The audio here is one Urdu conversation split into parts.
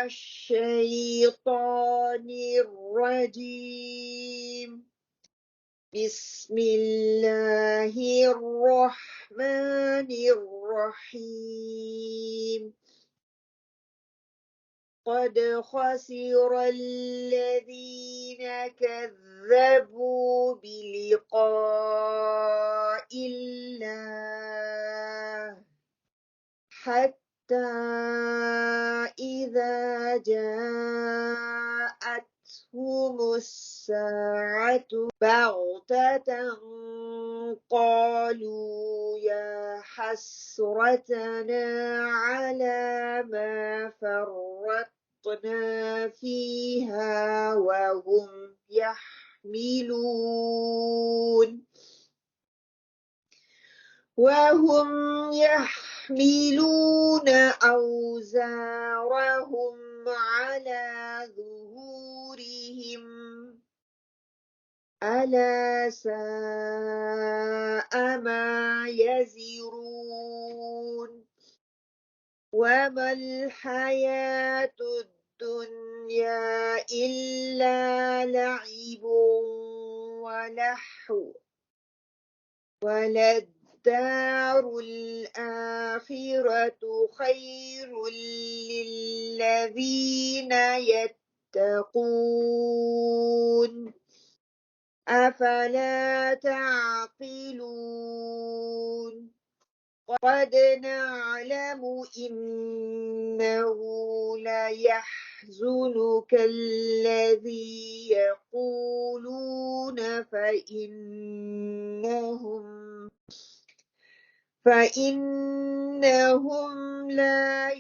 الشيطان الرجيم بسم الله الرحمن الرحيم قد خسر الذين كذبوا بلقاء الله حتى إذا جاءتهم الساعة بغتة قالوا يا حسرتنا على ما فرطنا فيها وهم يحملون أوزارهم على ظهورهم ألا ساء ما يزرون وما الحياة الدنيا إلا لعب ولهو وللدار الآخرة خير للذين يتقون أفلا تعقلون قد نعلم إنه ليحزنك الذي يقولون فإنهم لا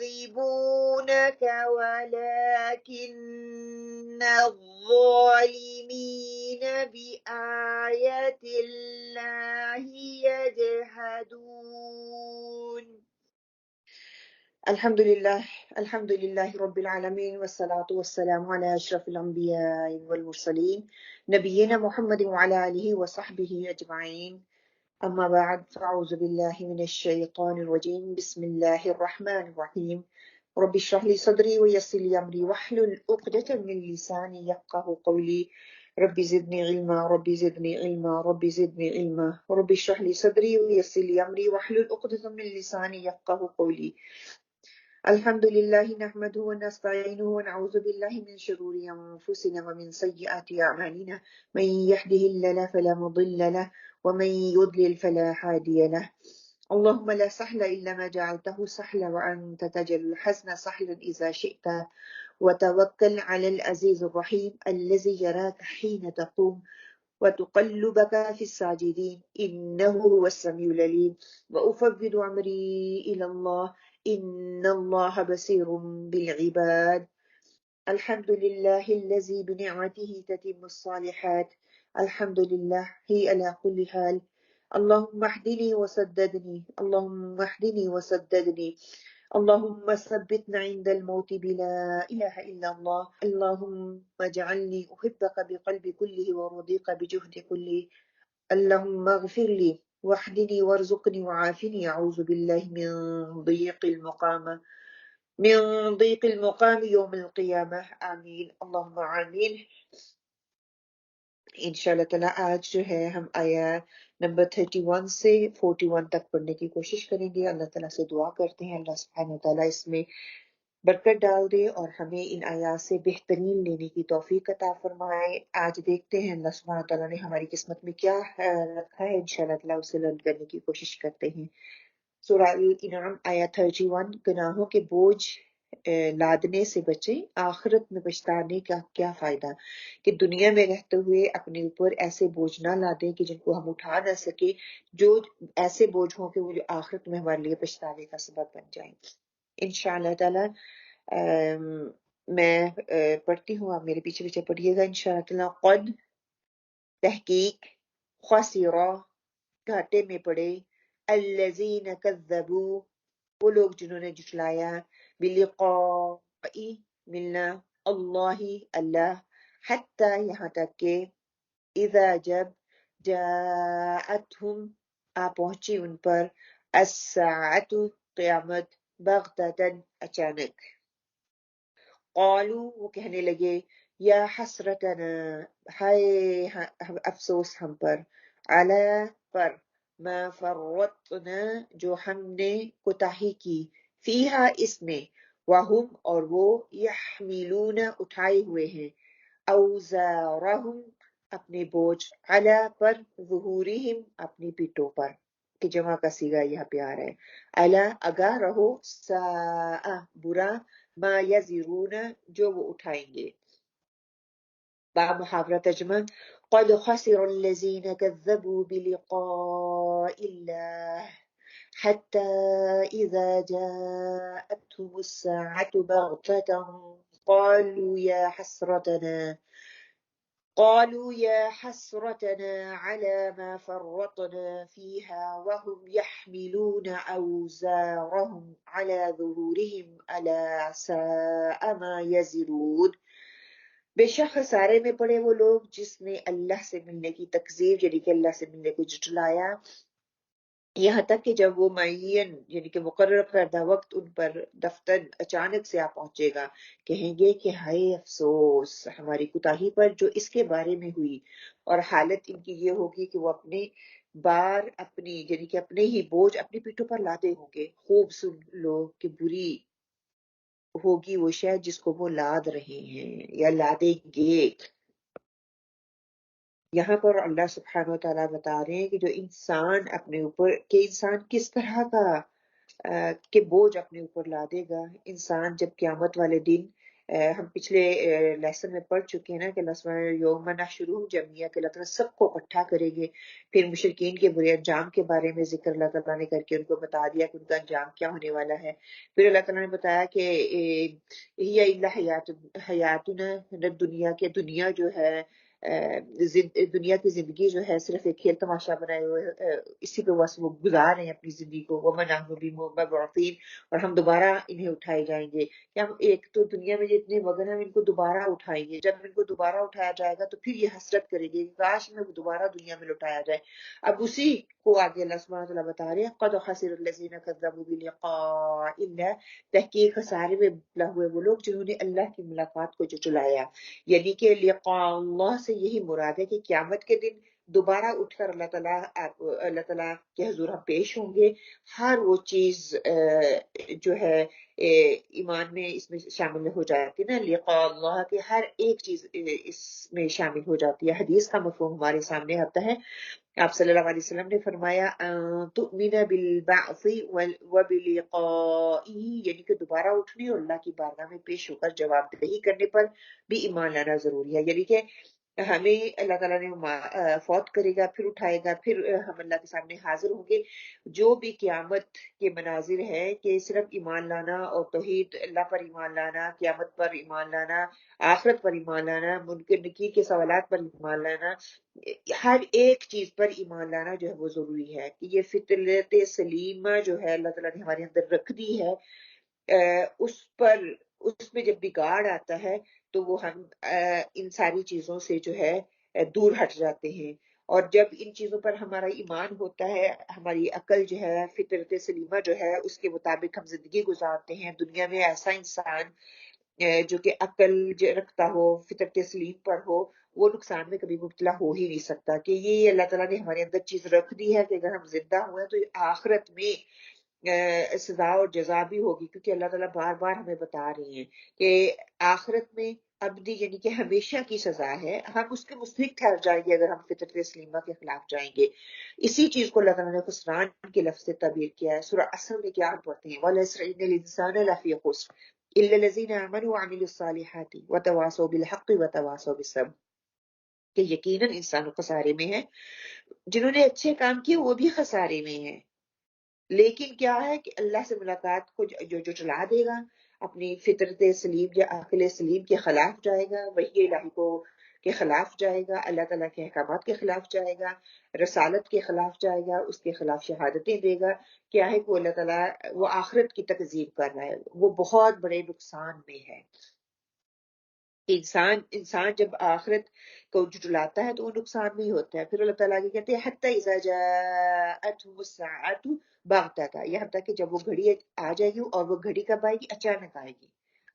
يكذبونك ولكن الظالمين بآيات الله يجحدون الحمد لله رب العالمين والصلاة والسلام على أشرف الأنبياء والمرسلين نبينا محمد وعلى آله وصحبه أجمعين أما بعد فأعوذ بالله من الشيطان الرجيم بسم الله الرحمن الرحيم رب اشرح لي صدري ويسر لي أمري واحلل عقدة من لساني يفقهوا قولي رب زدني علما رب زدني علما رب زدني علما رب اشرح لي صدري ويسر لي أمري واحلل عقدة من لساني يفقهوا قولي الحمد لله نحمده ونستعينه ونعوذ بالله من شرور أنفسنا ومن سيئات أعمالنا من يهده الله فلا مضل له ومن يضلل فلا هادي له اللهم لا سهل إلا ما جعلته سهلا وأنت تجعل الحزن سهلا إذا شئت وتوكل على العزيز الرحيم الذي يراك حين تقوم وتقلبك في الساجدين إنه هو السميع العليم وأفوض أمري إلى الله إن الله بصير بالعباد الحمد لله الذي بنعمته تتم الصالحات الحمد لله هي على كل حال اللهم اهدني وسددني اللهم اهدني وسددني اللهم ثبتنا عند الموت بلا إله إلا الله اللهم اجعلني أحبك بقلبي كله ورضيك بجهد كله اللهم اغفر لي واهدني وارزقني وعافني أعوذ بالله من ضيق المقام يوم القيامة آمين اللهم آمين انشاءاللہ تعالیٰ آج جو ہے ہم آیا نمبر 31 سے 41 تک پڑھنے کی کوشش کریں گے اللہ تعالیٰ سے دعا کرتے ہیں اللہ سبحانہ وتعالیٰ اس میں برکت ڈال دے اور ہمیں ان آیات سے بہترین لینے کی توفیق عطا فرمائے آج دیکھتے ہیں اللہ سبحانہ وتعالیٰ نے ہماری قسمت میں کیا رکھا ہے انشاءاللہ تعالیٰ اسے لرن کرنے کی کوشش کرتے ہیں سورہ الانعام آیت 31 گناہوں کے بوجھ لادنے سے بچیں آخرت میں پچھتانے کا کیا فائدہ کہ دنیا میں رہتے ہوئے اپنے اوپر ایسے بوجھ نہ لادیں کہ جن کو ہم اٹھا نہ سکے جو ایسے بوجھ ہوں کہ وہ جو آخرت میں ہمارے لیے پچھتانے کا سبب بن جائیں انشاءاللہ تعالی میں پڑھتی ہوں آپ میرے پیچھے پیچھے پڑھیے گا انشاءاللہ تعالی قد تحقیق خسرہ گھاٹے میں پڑے الذین کذبوا وہ لوگ جنہوں نے جھٹلایا بلقاء ملنا اللہ حتی یہاں تک کہ اذا جب جاءتہم آ پہنچی ان پر الساعت قیامت بغتتاً اچانک قالو وہ کہنے لگے یا حسرتنا ہائے افسوس ہم پر علی پر ما فرطنا جو ہم نے کوتاہی کی فیہا اس میں وہم اور وہ یحملون اٹھائے ہوئے ہیں اوزارہم اپنے بوجھ علی پر ظہورہم اپنی پیٹوں پر کہ جمع کا صیغہ یہاں پہ آ رہا ہے علی آگاہ رہو ساء برا ما یزرون جو وہ اٹھائیں گے با محاورہ ترجمہ قد خسر الذين كذبوا بلقاء الله حتى إذا جاءتهم الساعة بغتة قالوا يا حسرتنا على ما فرطنا فيها وهم يحملون أوزارهم على ظهورهم ألا ساء ما يزرون بے شک خسارے میں پڑے وہ لوگ جس نے اللہ سے ملنے کی تکذیب یعنی کہ اللہ سے ملنے کو جھٹلایا یہاں تک کہ جب وہ معین یعنی کہ مقرر کردہ وقت ان پر دفتر اچانک سے آ پہنچے گا کہیں گے کہ ہائے افسوس ہماری کوتاہی پر جو اس کے بارے میں ہوئی اور حالت ان کی یہ ہوگی کہ وہ اپنے بار اپنی یعنی کہ اپنے ہی بوجھ اپنی پیٹھوں پر لادے ہوں گے خوب سن لو کہ بری ہوگی وہ شے جس کو وہ لاد رہے ہیں یا لادیں گے یہاں پر اللہ سبحانہ و تعالیٰ بتا رہے ہیں کہ جو انسان اپنے اوپر کہ انسان کس طرح کا کہ بوجھ اپنے اوپر لا دے گا انسان جب قیامت والے دن ہم پچھلے لیسن میں پڑھ چکے ہیں نا کہ اللہ سبحانہ یوم نحشرہم جمیعا کہ اللہ تعالیٰ سب کو اکٹھا کرے گے پھر مشرکین کے برے انجام کے بارے میں ذکر اللہ تعالیٰ نے کر کے ان کو بتا دیا کہ ان کا انجام کیا ہونے والا ہے پھر اللہ تعالیٰ نے بتایا کہ ہی الا حیاتنا دنیا کے دنیا جو ہے دنیا کی زندگی جو ہے صرف ایک کھیل تماشا بنائے ہوئے اسی پہ بس وہ گزار رہے ہیں اپنی زندگی کو وَمَا نَحْنُ بِمَبْعُوثِينَ اور ہم دوبارہ انہیں اٹھائے جائیں گے کہ ہم ایک تو دنیا میں جتنے وزن ہم ان کو دوبارہ اٹھائیں گے جب ان کو دوبارہ اٹھایا جائے گا تو پھر یہ حسرت کریں گے کہ کاش میں دوبارہ دنیا میں لوٹایا جائے اب اسی کو آگے اللہ سبحانہ وتعالیٰ بتا رہے ہیں قد خسر الذین کذبوا بلقاء اللہ تحقیق خسارے میں ابتلا ہوئے وہ لوگ جنہوں نے اللہ کی ملاقات کو جھٹلایا یعنی کہ لقاء اللہ سے یہی مراد ہے کہ قیامت کے دن دوبارہ اٹھ کر اللہ تعالیٰ کے حضور ہم پیش ہوں گے ہر وہ چیز جو ہے ایمان میں اس میں شامل ہو جاتی ہے نا لقاء اللہ کے ہر ایک چیز اس میں شامل ہو جاتی ہے حدیث کا مفہوم ہمارے سامنے آتا ہے آپ صلی اللہ علیہ وسلم نے فرمایا تؤمن بالبعث وبلقائه یعنی کہ دوبارہ اٹھنے اور اللہ کی بارگاہ میں پیش ہو کر جواب دہی کرنے پر بھی ایمان لانا ضروری ہے یعنی کہ ہمیں اللہ تعالیٰ نے فوت کرے گا پھر اٹھائے گا پھر ہم اللہ کے سامنے حاضر ہوں گے جو بھی قیامت کے مناظر ہے کہ صرف ایمان لانا اور توحید اللہ پر ایمان لانا قیامت پر ایمان لانا آخرت پر ایمان لانا منکر نکیر کے سوالات پر ایمان لانا ہر ایک چیز پر ایمان لانا جو ہے وہ ضروری ہے کہ یہ فطرت سلیمہ جو ہے اللہ تعالیٰ نے ہمارے اندر رکھ دی ہے اس پر اس میں جب بگاڑ آتا ہے تو وہ ہم ان ساری چیزوں سے جو ہے دور ہٹ جاتے ہیں اور جب ان چیزوں پر ہمارا ایمان ہوتا ہے ہماری عقل جو ہے فطرت سلیمہ جو ہے اس کے مطابق ہم زندگی گزارتے ہیں دنیا میں ایسا انسان جو کہ عقل رکھتا ہو فطرت سلیم پر ہو وہ نقصان میں کبھی مبتلا ہو ہی نہیں سکتا کہ یہ اللہ تعالیٰ نے ہمارے اندر چیز رکھ دی ہے کہ اگر ہم زندہ ہوئے تو آخرت میں سزا اور جزا بھی ہوگی کیونکہ اللہ تعالیٰ بار بار ہمیں بتا رہی ہیں کہ آخرت میں ابدی یعنی کہ ہمیشہ کی سزا ہے ہم اس کے مستحق ٹھہر جائیں گے اگر ہم فطرت سلیمہ کے خلاف جائیں گے اسی چیز کو اللہ تعالیٰ نے خسران کے لفظ سے تعبیر کیا ہے سورہ عصر میں کیا پڑھتے ہیں وَالْعَصْرِ إِنَّ الْإِنسَانَ لَفِي خُسْرٍ إِلَّا الَّذِينَ آمَنُوا وَعَمِلُوا الصَّالِحَاتِ وَتَوَاصَوْا بِالْحَقِّ وَتَوَاصَوْا بِالصَّبْرِ کہ یقیناً انسان خسارے میں ہے جنہوں نے اچھے کام کیے وہ بھی خسارے میں ہیں لیکن کیا ہے کہ اللہ سے ملاقات کو جو چلا دے گا اپنی فطرت سلیم یا عقل سلیم کے خلاف جائے گا وحی الہی کو کے خلاف جائے گا اللہ تعالیٰ کے احکامات کے خلاف جائے گا رسالت کے خلاف جائے گا اس کے خلاف شہادتیں دے گا کیا ہے کہ وہ اللہ تعالیٰ وہ آخرت کی تکذیب کر رہا ہے وہ بہت بڑے نقصان میں ہے انسان جب آخرت کو جھٹلاتا ہے تو وہ نقصان میں ہی ہوتا ہے پھر اللہ تعالیٰ آگے کہتے ہیں حتی اذا جاءتهم الساعة بغتة یہاں تک کہ جب وہ گھڑی آ جائے گی اور وہ گھڑی کب آئے گی اچانک آئے گی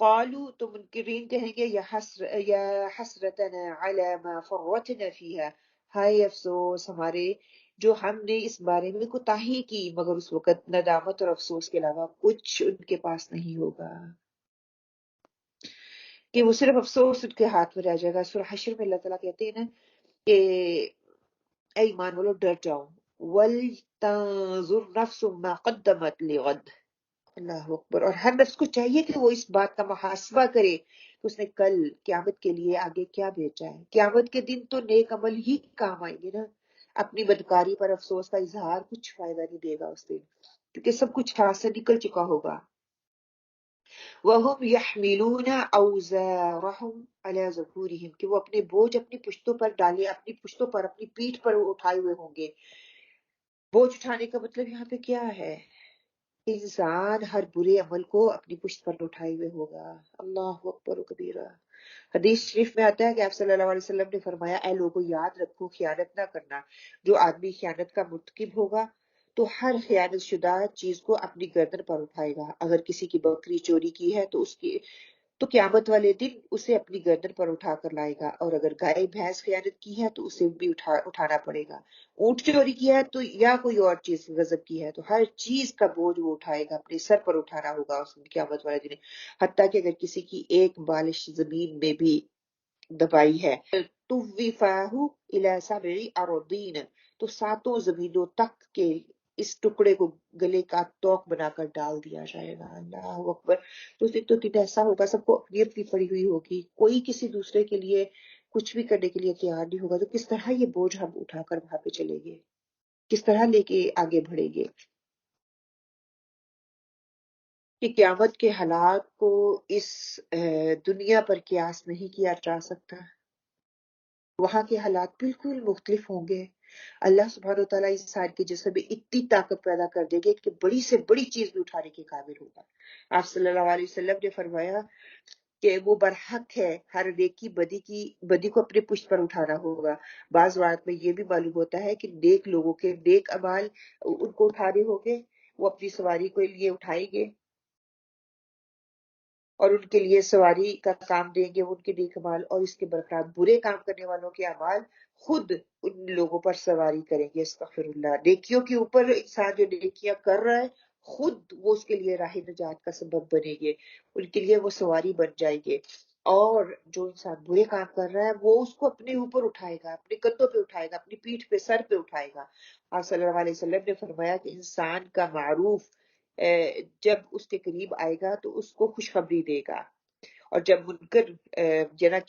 قالوا تو منکرین کہیں گے یا حسرتنا علی ما فرطنا فیہا، ہائے افسوس ہمارے جو ہم نے اس بارے میں کوتاہی کی، مگر اس وقت ندامت اور افسوس کے علاوہ کچھ ان کے پاس نہیں ہوگا، کہ وہ صرف افسوس ان کے ہاتھ میں رہ جائے گا۔ سورہ حشر میں اللہ تعالیٰ کہتے ہیں نا کہ اے ایمان والو ڈر جاؤ، وَلْتَنظُرْ نَفْسٌ مَا قَدَّمَتْ لِغَدٍ، اللہ اکبر، اور ہر نفس کو چاہیے کہ وہ اس بات کا محاسبہ کرے کہ اس نے کل قیامت کے لیے آگے کیا بھیجا ہے۔ قیامت کے دن تو نیک عمل ہی کام آئیں گے نا، اپنی بدکاری پر افسوس کا اظہار کچھ فائدہ نہیں دے گا اس دن، کیونکہ سب کچھ ہاتھ سے نکل چکا ہوگا۔ وَهُمْ يَحْمِلُونَ أَوْزَارَهُمْ عَلَى ظُهُورِهِمْ، کہ وہ اپنے بوجھ اپنی پشتوں پر ڈالے، اپنی پشتوں پر، اپنی پیٹھ پر اٹھائے ہوئے ہوں گے۔ بوجھ اٹھانے کا مطلب یہاں پہ کیا ہے؟ انسان ہر برے عمل کو اپنی پشت پر اٹھائے ہوئے ہوگا۔ اللہ اکبر و کبیرہ۔ حدیث شریف میں آتا ہے کہ آپ صلی اللہ علیہ وسلم نے فرمایا، اے لوگوں یاد رکھو خیانت نہ کرنا، جو آدمی خیانت کا مرتکب ہوگا تو ہر خیانت شدہ چیز کو اپنی گردن پر اٹھائے گا۔ اگر کسی کی بکری چوری کی ہے تو قیامت والے دن اسے اپنی گردن پر اٹھا کر لائے گا، اور اگر گائے بھینس خیانت کی ہے تو اسے بھی اٹھانا پڑے گا، اونٹ چوری کیا ہے تو یا کوئی اور چیز غضب کی ہے تو ہر چیز کا بوجھ وہ اٹھائے گا، اپنے سر پر اٹھانا ہوگا اس دن قیامت والے دن، حتیٰ کہ اگر کسی کی ایک بالش زمین میں بھی دبائی ہے طُوِّفَاهُ إِلَى سَبْعِ أَرَضِينَ، تو ساتوں زمینوں تک کے اس ٹکڑے کو گلے کا توق بنا کر ڈال دیا جائے گا۔ اللہ اکبر۔ تو اس دن ایسا ہوگا، سب کو اپنی اپنی پڑی ہوئی ہوگی، کوئی کسی دوسرے کے لیے کچھ بھی کرنے کے لیے تیار نہیں ہوگا، تو کس طرح یہ بوجھ ہم اٹھا کر وہاں پہ چلیں گے، کس طرح لے کے آگے بڑھیں گے؟ کہ قیامت کے حالات کو اس دنیا پر قیاس نہیں کیا جا سکتا، وہاں کے حالات بالکل مختلف ہوں گے۔ اللہ سبحانہ و تعالیٰ انسان کے جسم میں اتنی طاقت پیدا کر دے گی کہ بڑی سے بڑی چیز بھی اٹھانے کے قابل ہوگا۔ آپ صلی اللہ علیہ وسلم نے فرمایا کہ وہ برحق ہے ہر نیکی بدی کو اپنے پشت پر اٹھانا ہوگا۔ بعض روایت میں یہ بھی معلوم ہوتا ہے کہ نیک لوگوں کے نیک اعمال ان کو اٹھانے ہوں گے، وہ اپنی سواری کے لیے اٹھائیں گے اور ان کے لیے سواری کا کام دیں گے وہ ان کے نیک اعمال، اور اس کے برخلاف برے کام کرنے والوں کے اعمال خود ان لوگوں پر سواری کریں گے۔ استغفر اللہ، نیکیوں کے اوپر انسان جو نیکیاں کر رہا ہے خود وہ اس کے لیے راہ نجات کا سبب بنے گے، ان کے لیے وہ سواری بن جائیں گے، اور جو انسان برے کام کر رہا ہے وہ اس کو اپنے اوپر اٹھائے گا، اپنے کندھوں پہ اٹھائے گا، اپنی پیٹھ پہ، سر پہ اٹھائے گا۔ آپ صلی اللہ علیہ وسلم نے فرمایا کہ انسان کا معروف جب اس کے قریب آئے گا تو اس کو خوشخبری دے گا، اور جب منکر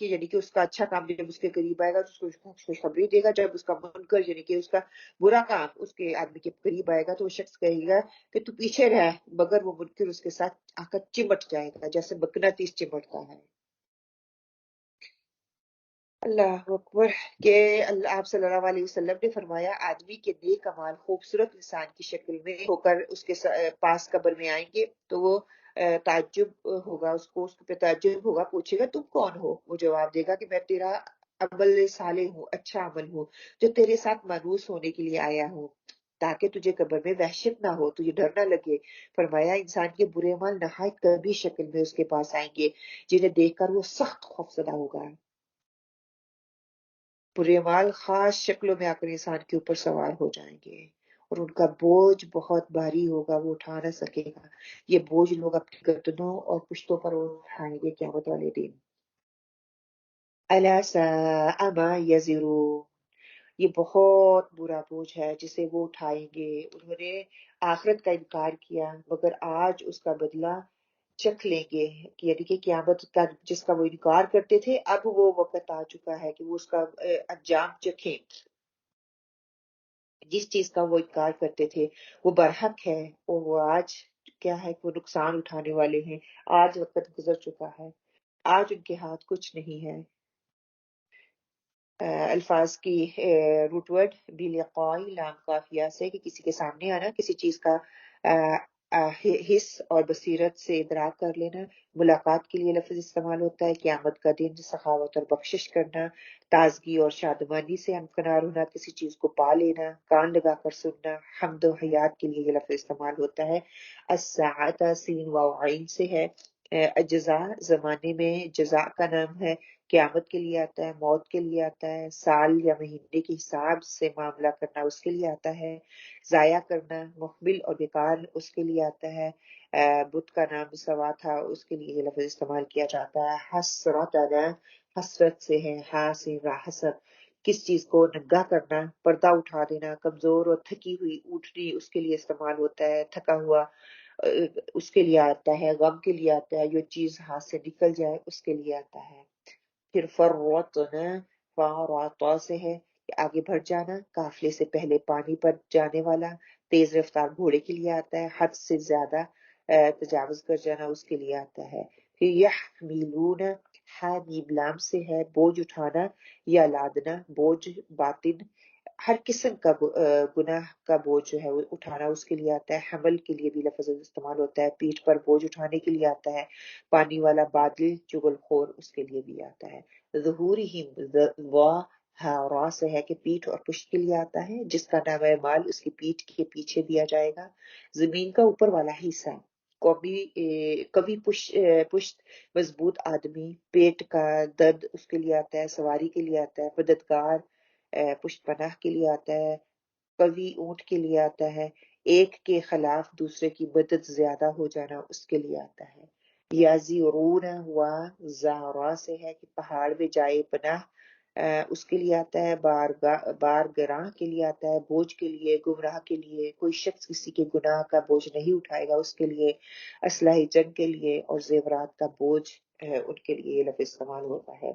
یعنی کہ اس کا اچھا کام جب اس کے قریب آئے گا تو اس کو خوشخبری دے گا، جب اس کا منکر یعنی کہ اس کا برا کام اس کے آدمی کے قریب آئے گا تو وہ شخص کہے گا کہ تو پیچھے رہ، مگر وہ منکر اس کے ساتھ آ کر چمٹ جائے گا جیسے مقناطیس چمٹتا ہے۔ اللہ اکبر۔ کہ آپ صلی اللہ علیہ وسلم نے فرمایا، آدمی کے نیک اعمال خوبصورت انسان کی شکل میں ہو کر اس کے پاس قبر میں آئیں گے تو وہ تعجب ہوگا، اس کو پہ تعجب ہوگا، پوچھے گا تم کون ہو؟ وہ جواب دے گا کہ میں تیرا عمل صالح ہوں، اچھا عمل ہوں، جو تیرے ساتھ مانوس ہونے کے لیے آیا ہوں تاکہ تجھے قبر میں وحشت نہ ہو، تجھے ڈر نہ لگے۔ فرمایا انسان کے برے عمل نہایت کبھی شکل میں اس کے پاس آئیں گے، جنہیں دیکھ کر وہ سخت خوفزدہ ہوگا۔ برے اعمال خاص شکلوں میں آ کر انسان کے اوپر سوار ہو جائیں گے، اور ان کا بوجھ بہت بھاری ہوگا، وہ اٹھا نہ سکے گا۔ یہ بوجھ لوگ اپنی گردنوں اور پشتوں پر اٹھائیں گے قیامت والے دن۔ الا ساء ما یزرون، یہ بہت برا بوجھ ہے جسے وہ اٹھائیں گے۔ انہوں نے آخرت کا انکار کیا مگر آج اس کا بدلہ چکھ لیں گے، یعنی کہ قیامت کا جس کا وہ انکار کرتے تھے اب وہ وقت آ چکا ہے کہ وہ اس کا انجام چکھیں۔ جس چیز کا وہ انکار کرتے تھے وہ برحق ہے، اور وہ آج کیا ہے کہ وہ نقصان اٹھانے والے ہیں۔ آج وقت گزر چکا ہے، آج ان کے ہاتھ کچھ نہیں ہے۔ الفاظ کی روٹ ورڈ بھی لقائی لام کافیہ سے، کہ کسی کے سامنے آنا، کسی چیز کا حس اور بصیرت سے ادراک کر لینا۔ ملاقات کے لیے لفظ استعمال ہوتا ہے، قیامت کا دن، سخاوت اور بخشش کرنا، تازگی اور شادمانی سے ہمکنار ہونا، کسی چیز کو پا لینا، کان لگا کر سننا۔ حمد و حیات کے لیے یہ لفظ استعمال ہوتا ہے۔ الساعۃ سین واو عین سے ہے، اجزا زمانے میں جزا کا نام ہے، قیامت کے لیے آتا ہے، موت کے لیے آتا ہے، سال یا مہینے کے حساب سے معاملہ کرنا اس کے لیے آتا ہے، ضائع کرنا مقبل اور بیکار اس کے لیے آتا ہے۔ بت کا نام سوا تھا، اس کے لیے یہ لفظ استعمال کیا جاتا ہے۔ حسرت حسرت سے ہے، ہا سے حسرت، کس چیز کو ننگا کرنا، پردہ اٹھا دینا، کمزور اور تھکی ہوئی اونٹنی اس کے لیے استعمال ہوتا ہے، تھکا ہوا اس کے لیے آتا ہے، غم کے لیے آتا ہے، جو چیز ہاتھ سے نکل جائے اس کے لیے آتا ہے۔ پھر فرعون فاراتا سے ہے کہ آگے بڑھ جانا، قافلے سے پہلے پانی پر جانے والا، تیز رفتار گھوڑے کے لیے آتا ہے، حد سے زیادہ تجاوز کر جانا اس کے لیے آتا ہے۔ پھر یحملون میم لام سے ہے بوجھ اٹھانا یا لادنا، بوجھ باطن ہر قسم کا گناہ کا بوجھ جو ہے وہ اٹھانا اس کے لیے آتا ہے۔ حمل کے لیے بھی لفظ استعمال ہوتا ہے، پیٹھ پر بوجھ اٹھانے کے لیے آتا ہے۔ پانی والا بادل چغل خور اس کے لیے بھی آتا ہے۔ ظہورہم را سے ہے کہ پیٹھ اور پشت کے لیے آتا ہے، جس کا نام مال اس کی پیٹھ کے پیچھے دیا جائے گا۔ زمین کا اوپر والا حصہ، کبھی پشت مضبوط آدمی، پیٹ کا درد اس کے لیے آتا ہے، سواری کے لیے آتا ہے، مددگار پشت پناہ کے لیے آتا ہے، قوی اونٹ کے لیے آتا ہے، ایک کے خلاف دوسرے کی مدد زیادہ ہو جانا اس کے لیے آتا ہے۔ یازیرون ہوا زہرا سے ہے کہ پہاڑ میں جائے پناہ اس کے لیے آتا ہے، بارگراہ کے لیے آتا ہے، بوجھ کے لیے، گمراہ کے لیے، کوئی شخص کسی کے گناہ کا بوجھ نہیں اٹھائے گا اس کے لیے، اسلحہ جنگ کے لیے اور زیورات کا بوجھ ان کے لیے یہ لفظ استعمال ہوتا ہے۔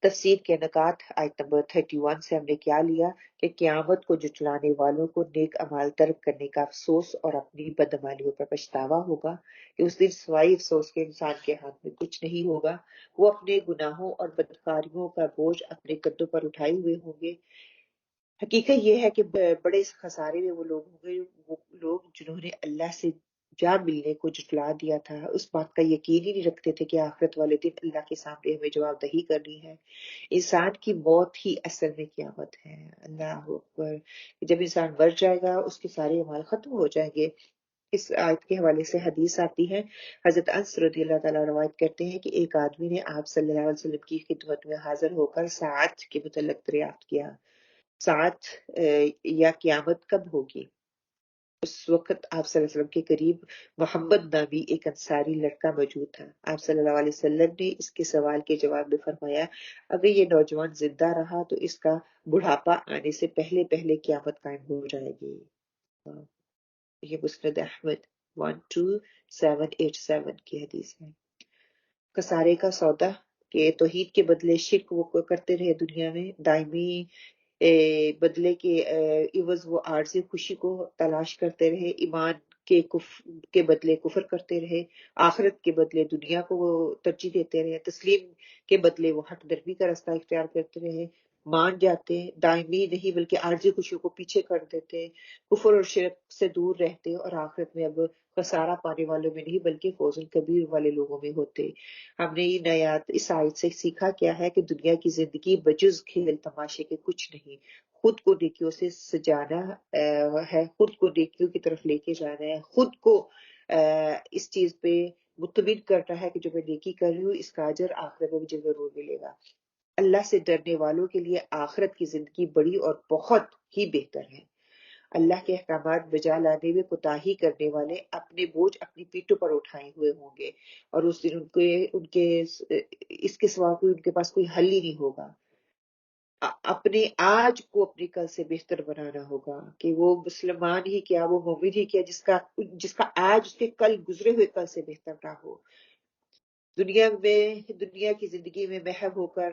تفسیر کے نکات، آیت نمبر 31 سے ہم نے کیا لیا کہ قیامت کو جھٹلانے والوں کو نیک اعمال ترک کرنے کا افسوس اور اپنی بدعمالیوں پر پچھتاوا ہوگا کہ اس دن سوائے افسوس کے انسان کے ہاتھ میں کچھ نہیں ہوگا، وہ اپنے گناہوں اور بدکاریوں کا بوجھ اپنے کندھوں پر اٹھائے ہوئے ہوں گے۔ حقیقت یہ ہے کہ بڑے خسارے میں وہ لوگ ہوں گے، وہ لوگ جنہوں نے اللہ سے جا ملنے کو جھٹلا دیا تھا، اس بات کا یقین ہی نہیں رکھتے تھے کہ آخرت والے دن اللہ کے سامنے ہمیں جواب دہی کرنی ہے۔ انسان کی موت ہی اصل میں قیامت ہے۔ اللہ اکبر، جب انسان مر جائے گا اس کے سارے اعمال ختم ہو جائیں گے۔ اس آیت کے حوالے سے حدیث آتی ہے، حضرت انس رضی اللہ تعالیٰ روایت کرتے ہیں کہ ایک آدمی نے آپ صلی اللہ علیہ وسلم کی خدمت میں حاضر ہو کر ساعت کے متعلق دریافت کیا، ساعت یا قیامت کب ہوگی؟ اس وقت آپ صلی اللہ علیہ وسلم کے قریب محمد نامی ایک انصاری لڑکا موجود تھا۔ آپ صلی اللہ علیہ وسلم نے اس کے سوال کے جواب میں فرمایا، اگر یہ نوجوان زندہ رہا تو اس کا بڑھاپا آنے سے پہلے پہلے قیامت قائم ہو جائے گی۔ یہ مسند احمد 12787 کی حدیث ہے۔ کسارے کا سودا کہ توحید کے بدلے شرک وہ کرتے رہے دنیا میں، دائمی بدلے کے عوض وہ عارضی خوشی کو تلاش کرتے رہے، ایمان کے بدلے کفر کرتے رہے، آخرت کے بدلے دنیا کو وہ ترجیح دیتے رہے، تسلیم کے بدلے وہ حق درمی کا راستہ اختیار کرتے رہے، مان جاتے دائمی نہیں بلکہ عارضی خوشیوں کو پیچھے کر دیتے، کفر اور شرک سے دور رہتے اور آخرت میں اب خسارہ پانے والوں میں نہیں بلکہ فوز کبیر والے لوگوں میں ہوتے۔ ہم نے اس آیت سے سیکھا کیا ہے کہ دنیا کی زندگی بجز کھیل تماشے کے کچھ نہیں، خود کو نیکیوں سے سجانا ہے، خود کو نیکیوں کی طرف لے کے جانا ہے، خود کو اس چیز پہ مطمئن کرنا ہے کہ جو میں نیکی کر رہی ہوں اس کا اجر آخرت میں مجھے ضرور ملے گا۔ اللہ سے ڈرنے والوں کے لیے آخرت کی زندگی بڑی اور بہت ہی بہتر ہے۔ اللہ کے احکامات بجا لانے میں کوتاہی کرنے والے اپنے بوجھ اپنی پیٹھوں پر اٹھائے ہوئے ہوں گے، اور اس دن ان کے اس کے سوا کوئی ان کے پاس کوئی حل ہی نہیں ہوگا۔ اپنے آج کو اپنے کل سے بہتر بنانا ہوگا کہ وہ مسلمان ہی کیا، وہ مومن ہی کیا، جس کا آج اس کے کل گزرے ہوئے کل سے بہتر نہ ہو۔ دنیا کی زندگی میں محو ہو کر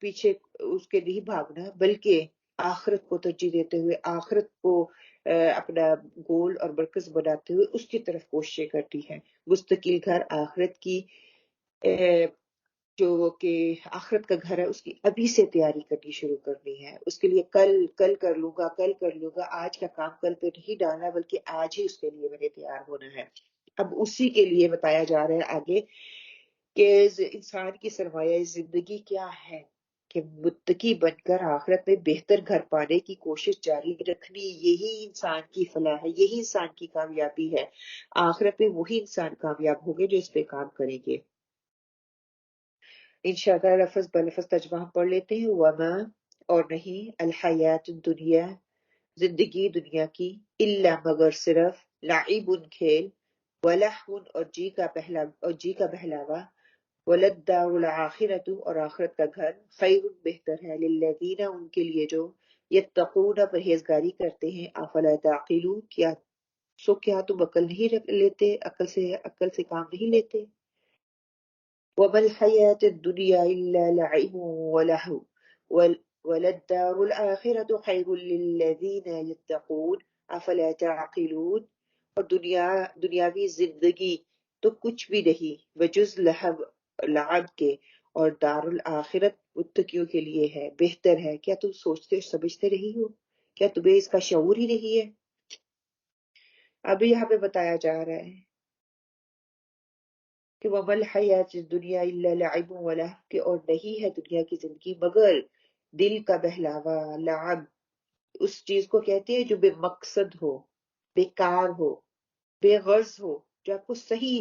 پیچھے اس کے نہیں بھاگنا، بلکہ آخرت کو ترجیح دیتے ہوئے، آخرت کو اپنا گول اور مرکز بناتے ہوئے اس کی طرف کوششیں کرتی ہے۔ مستقل گھر آخرت کی جو کہ آخرت کا گھر ہے اس کی ابھی سے تیاری کرنی شروع کرنی ہے۔ اس کے لیے کل کر لوں گا، کل کر لوں گا، آج کا کام کل پہ نہیں ڈالنا بلکہ آج ہی اس کے لیے میں نے تیار ہونا ہے۔ اب اسی کے لیے بتایا جا رہا ہے آگے کہ انسان کی سرمایہ زندگی کیا ہے، کہ متقی بن کر آخرت میں بہتر گھر پانے کی کوشش جاری رکھنی، یہی انسان کی فلاح ہے، یہی انسان کی کامیابی ہے۔ آخرت میں وہی انسان کامیاب ہوگے جو اس پہ کام کریں گے۔ انشاءاللہ لفظ بلفظ ترجمہ پڑھ لیتے ہیں۔ وما اور نہیں، الحیات الدنیا زندگی دنیا کی، الا مگر صرف، لعب کھیل، ولہو اور جی کا بہلاوا، وللدار الآخرۃ اور آخرت کا گھر، خیر بہتر ہے، للذین ان کے لیے جو یتقون پرہیزگاری کرتے ہیں، افلا تعقلون کیا تم عقل نہیں لیتے، عقل سے کام نہیں لیتے؟ وما الحیاة الدنیا الا لعب ولہو وللدار الآخرۃ خیر للذین یتقون افلا تعقلون، اور دنیاوی زندگی تو کچھ بھی نہیں بجز لعب کے، اور دار الآخرت متقیوں کے لیے ہے، بہتر ہے۔ کیا تم سوچتے سمجھتے نہیں ہو؟ کیا تمہیں اس کا شعور ہی نہیں ہے؟ ابھی یہاں پہ بتایا جا رہا ہے کہ وَمَا الْحَيَاةُ الدُّنْيَا إِلَّا لَعِبٌ وَلَهْوٌ، کہ اور نہیں ہے دنیا کی زندگی مگر دل کا بہلاوا، لعب۔ اس چیز کو کہتے ہیں جو بے مقصد ہو، بیکار ہو، بے غرض ہو، جو آپ کو صحیح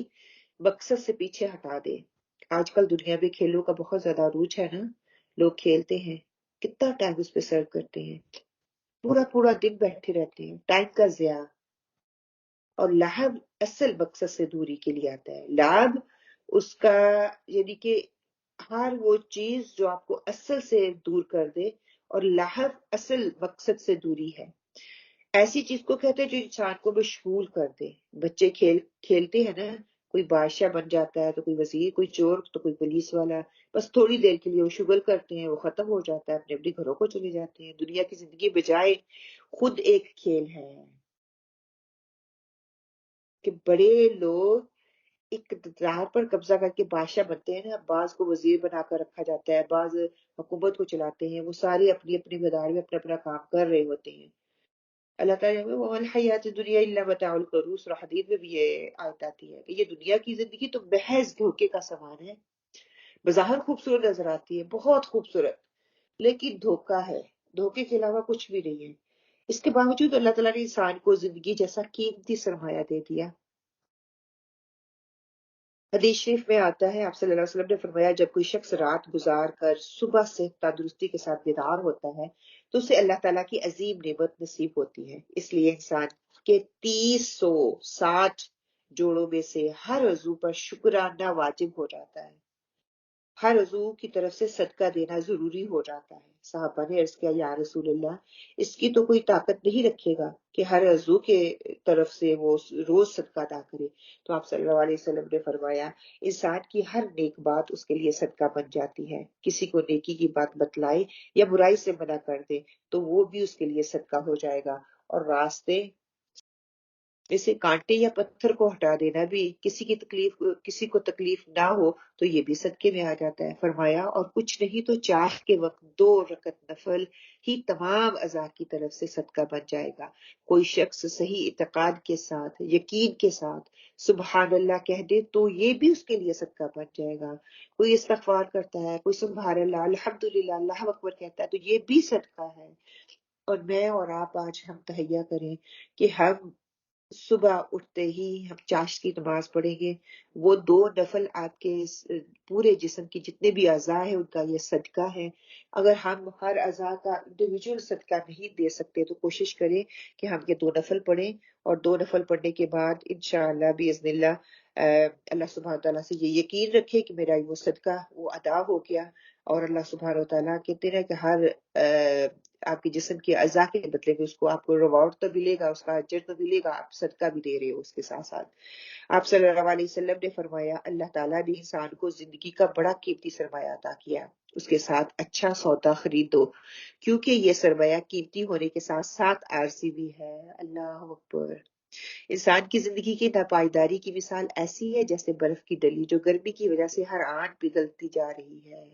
مقصد سے پیچھے ہٹا دے۔ آج کل دنیا میں کھیلوں کا بہت زیادہ عروج ہے نا، لوگ کھیلتے ہیں، کتنا ٹائم اس پہ سرو کرتے ہیں، پورا پورا دن بیٹھے رہتے ہیں، ٹائم کا ضیاع۔ اور لہب اصل مقصد سے دوری کے لیے آتا ہے۔ لعب اس کا یعنی کہ ہر وہ چیز جو آپ کو اصل سے دور کر دے، اور لہب اصل مقصد سے دوری ہے۔ ایسی چیز کو کہتے ہیں جو انسان کو مشغول کر دے۔ بچے کھیلتے ہیں نا، کوئی بادشاہ بن جاتا ہے تو کوئی وزیر، کوئی چور تو کوئی پولیس والا، بس تھوڑی دیر کے لیے وہ شغل کرتے ہیں، وہ ختم ہو جاتا ہے، اپنے اپنے گھروں کو چلے جاتے ہیں۔ دنیا کی زندگی بجائے خود ایک کھیل ہے کہ بڑے لوگ اقتدار پر قبضہ کر کے بادشاہ بنتے ہیں نا، بعض کو وزیر بنا کر رکھا جاتا ہے، بعض حکومت کو چلاتے ہیں، وہ سارے اپنی اپنی مدار میں اپنا اپنا کام کر رہے ہوتے ہیں۔ اللہ تعالیٰ میں وَمَا الْحَيَاةُ الدُّنْيَا إِلَّا مَتَاعُ الْغُرُورِ، سورہ حدید میں بھی یہ آیت آتی ہے کہ یہ دنیا کی زندگی تو محض دھوکے کا سامان ہے۔ بظاہر خوبصورت نظر آتی ہے، بہت خوبصورت، لیکن دھوکا ہے، دھوکے کے علاوہ کچھ بھی نہیں ہے۔ اس کے باوجود اللہ تعالیٰ نے انسان کو زندگی جیسا قیمتی سرمایہ دے دیا۔ حدیث شریف میں آتا ہے، آپ صلی اللہ علیہ وسلم نے فرمایا، جب کوئی شخص رات گزار کر صبح سے تندرستی کے ساتھ بیدار ہوتا ہے تو اسے اللہ تعالیٰ کی عظیم نعمت نصیب ہوتی ہے۔ اس لیے انسان کے 360 جوڑوں میں سے ہر عضو پر شکرانہ واجب ہو جاتا ہے، ہر عضو کی طرف سے صدقہ دینا ضروری ہو جاتا ہے۔ صحابہ نے عرض کیا، یا رسول اللہ، اس کی تو کوئی طاقت نہیں رکھے گا کہ ہر عضو کے طرف سے وہ روز صدقہ ادا کرے؟ تو آپ صلی اللہ علیہ وسلم نے فرمایا، انسان کی ہر نیک بات اس کے لیے صدقہ بن جاتی ہے۔ کسی کو نیکی کی بات بتلائے یا برائی سے منع کر دے تو وہ بھی اس کے لیے صدقہ ہو جائے گا، اور راستے جیسے کانٹے یا پتھر کو ہٹا دینا بھی، کسی کو تکلیف نہ ہو تو یہ بھی صدقے میں آ جاتا ہے۔ فرمایا، اور کچھ نہیں تو چاہ کے وقت 2 رکعت نفل ہی تمام اعضاء کی طرف سے صدقہ بن جائے گا۔ کوئی شخص صحیح اعتقاد کے ساتھ، یقین کے ساتھ سبحان اللہ کہہ دے تو یہ بھی اس کے لیے صدقہ بن جائے گا۔ کوئی استغفار کرتا ہے، کوئی سبحان اللہ، الحمدللہ، اللہ اکبر کہتا ہے تو یہ بھی صدقہ ہے۔ اور میں اور آپ آج ہم تہیہ کریں کہ ہم صبح اٹھتے ہی ہم چاشت کی نماز پڑھیں گے، وہ 2 نفل آپ کے پورے جسم کی جتنے بھی اعضاء ہیں ان کا یہ صدقہ ہے۔ اگر ہم ہر اعضاء کا انڈیویجول صدقہ نہیں دے سکتے تو کوشش کریں کہ ہم یہ 2 نفل پڑھیں، اور 2 نفل پڑھنے کے بعد انشاءاللہ باذن اللہ اللہ سبحانہ تعالیٰ سے یہ یقین رکھے کہ میرا وہ صدقہ وہ ادا ہو گیا، اور اللہ سبحانہ تعالیٰ کہتے ہیں کہ ہر آپ کے جسم کے اعضاء کے بدلے میں اس کو آپ کو ریوارڈ تو ملے گا، اس کا اجر تو ملے گا، آپ صدقہ بھی دے رہے ہو اس کے ساتھ ساتھ۔ آپ صلی اللہ علیہ وسلم نے فرمایا، اللہ تعالیٰ نے انسان کو زندگی کا بڑا قیمتی سرمایہ عطا کیا، اس کے ساتھ اچھا سودا خریدو، کیونکہ یہ سرمایہ قیمتی ہونے کے ساتھ ساتھ عارضی بھی ہے۔ اللہ اکبر۔ انسان کی زندگی کی ناپائیداری کی مثال ایسی ہے جیسے برف کی ڈلی جو گرمی کی وجہ سے ہر آن پگھلتی جا رہی ہے۔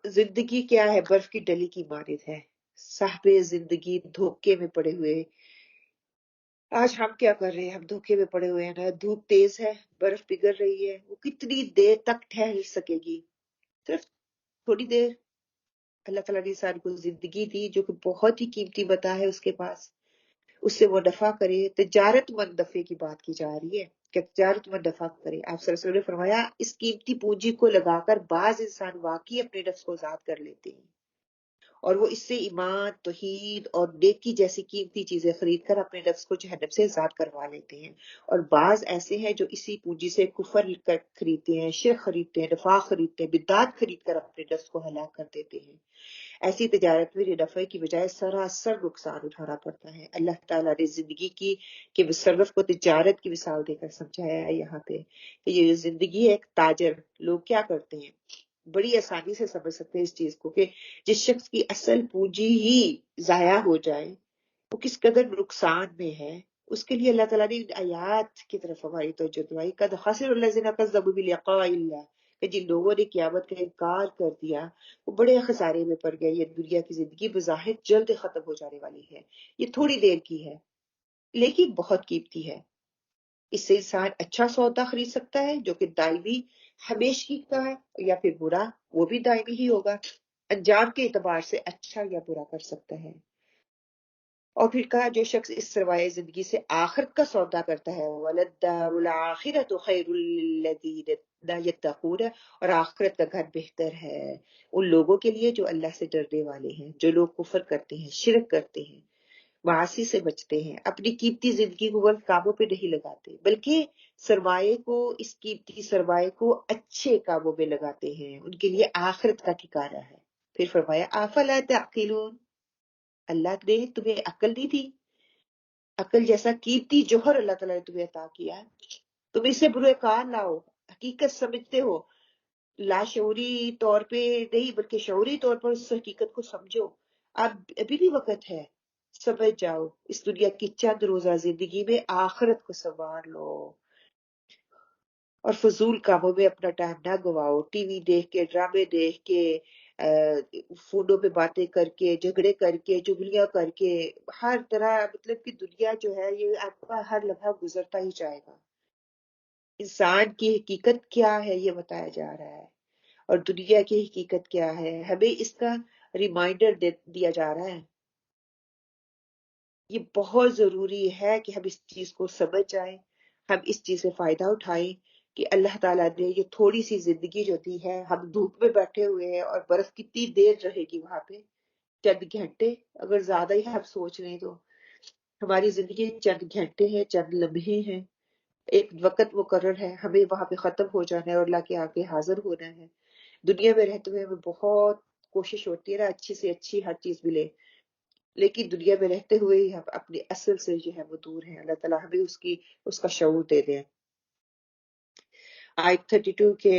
زندگی کیا ہے؟ برف کی ڈلی کی مانند ہے۔ صاحب زندگی دھوکے میں پڑے ہوئے آج ہم کیا کر رہے ہیں؟ ہم دھوکے میں پڑے ہوئے ہیں نا. دھوپ تیز ہے، برف پگھل رہی ہے، وہ کتنی دیر تک ٹھہر سکے گی؟ صرف تھوڑی دیر. اللہ تعالیٰ نے انسان کو زندگی دی جو کہ بہت ہی قیمتی متاع ہے اس کے پاس، اس سے وہ دفع کرے. تجارت مند دفع کی بات کی جا رہی ہے کہ تجارت مند دفع کرے. آپ صلی اللہ علیہ وسلم نے فرمایا اس قیمتی پونجی کو لگا کر بعض انسان واقعی اپنے نفس کو آزاد کر لیتے ہیں، اور وہ اس سے ایمان، توحید اور نیکی جیسی قیمتی چیزیں خرید کر اپنے نفس کو جہنم سے آزاد کروا لیتے ہیں. اور بعض ایسے ہیں جو اسی پونجی سے کفر خریدتے ہیں، شرک خریدتے ہیں، نفاق خریدتے ہیں، بدعات خرید کر اپنے نفس کو ہلاک کر دیتے ہیں. ایسی تجارت میں نفع کی بجائے سراسر نقصان اٹھانا پڑتا ہے. اللہ تعالیٰ نے زندگی کی کہ مصرف کو تجارت کی مثال دے کر سمجھایا ہے یہاں پہ کہ یہ زندگی ہے ایک تاجر. لوگ کیا کرتے ہیں؟ بڑی آسانی سے سمجھ سکتے ہیں اس چیز کو کہ جس شخص کی اصل پونجی ہی ضائع ہو جائے وہ کس قدر نقصان میں ہے. اس کے لیے اللہ تعالیٰ نے آیات کی طرف ہماری توجہ دلائی. قد خسر الذین کذبوا بلقاء اللہ، کہ جن لوگوں نے قیامت کا انکار کر دیا وہ بڑے خسارے میں پڑ گئے. یہ دنیا کی زندگی بظاہر جلد ختم ہو جانے والی ہے، یہ تھوڑی دیر کی ہے لیکن بہت قیمتی ہے. اس سے انسان اچھا سودا خرید سکتا ہے جو کہ دائمی ہمیشگی کا ہے، یا پھر برا وہ بھی دائمی ہی ہوگا، انجام کے اعتبار سے اچھا یا برا کر سکتا ہے. اور پھر کہا جو شخص اس سروائے زندگی سے آخرت کا سودا کرتا ہے وَلَلدَّارُ الْآخِرَةُ خَيْرٌ لِّلَّذِينَ يَتَّقُونَ، اور آخرت کا گھر بہتر ہے ان لوگوں کے لیے جو اللہ سے ڈرنے والے ہیں، جو لوگ کفر کرتے ہیں، شرک کرتے ہیں، معاصی سے بچتے ہیں، اپنی قیمتی زندگی کو غلط کاموں پہ نہیں لگاتے بلکہ سرمایے کو، اس قیمتی سرمایے کو اچھے کاموں میں لگاتے ہیں. ان کے لیے آخرت کا ٹھکانہ ہے. پھر فرمایا افلا تعقلون، اللہ نے تمہیں عقل دی تھی؟ عقل جیسا قیمتی جوہر اللہ تعالیٰ نے تمہیں عطا کیا ہے، تم اس سے برے کام لاؤ، حقیقت سمجھتے ہو، لاشعوری طور پہ نہیں بلکہ شعوری طور پر اس حقیقت کو سمجھو. اب ابھی بھی وقت ہے، سمجھ جاؤ. اس دنیا کی چند روزہ زندگی میں آخرت کو سنوار لو اور فضول کاموں میں اپنا ٹائم نہ گواؤ. ٹی وی دیکھ کے، ڈرامے دیکھ کے، فونوں پہ باتیں کر کے، جھگڑے کر کے، چگلیاں کر کے، ہر طرح مطلب کہ دنیا جو ہے یہ آپ کا ہر لمحہ گزرتا ہی جائے گا. انسان کی حقیقت کیا ہے یہ بتایا جا رہا ہے، اور دنیا کی حقیقت کیا ہے ہمیں اس کا ریمائنڈر دیا جا رہا ہے. یہ بہت ضروری ہے کہ ہم اس چیز کو سمجھ جائیں، ہم اس چیز سے فائدہ اٹھائیں کہ اللہ تعالیٰ نے یہ تھوڑی سی زندگی جو دی ہے. ہم دھوپ میں بیٹھے ہوئے ہیں اور برف کتنی دیر رہے گی وہاں پہ؟ چند گھنٹے. اگر زیادہ ہی ہم سوچ رہے ہیں تو ہماری زندگی چند گھنٹے ہیں، چند لمحے ہیں. ایک وقت مقرر ہے، ہمیں وہاں پہ ختم ہو جانا ہے اور اللہ کے آگے حاضر ہونا ہے. دنیا میں رہتے ہوئے ہمیں بہت کوشش ہوتی ہے نا اچھی سے اچھی ہر چیز ملے، لیکن دنیا میں رہتے ہوئے ہی ہم اپنے اصل سے جو ہے وہ دور ہیں. اللہ تعالیٰ ہمیں اس کا شعور دے دیں. آیت 32 کے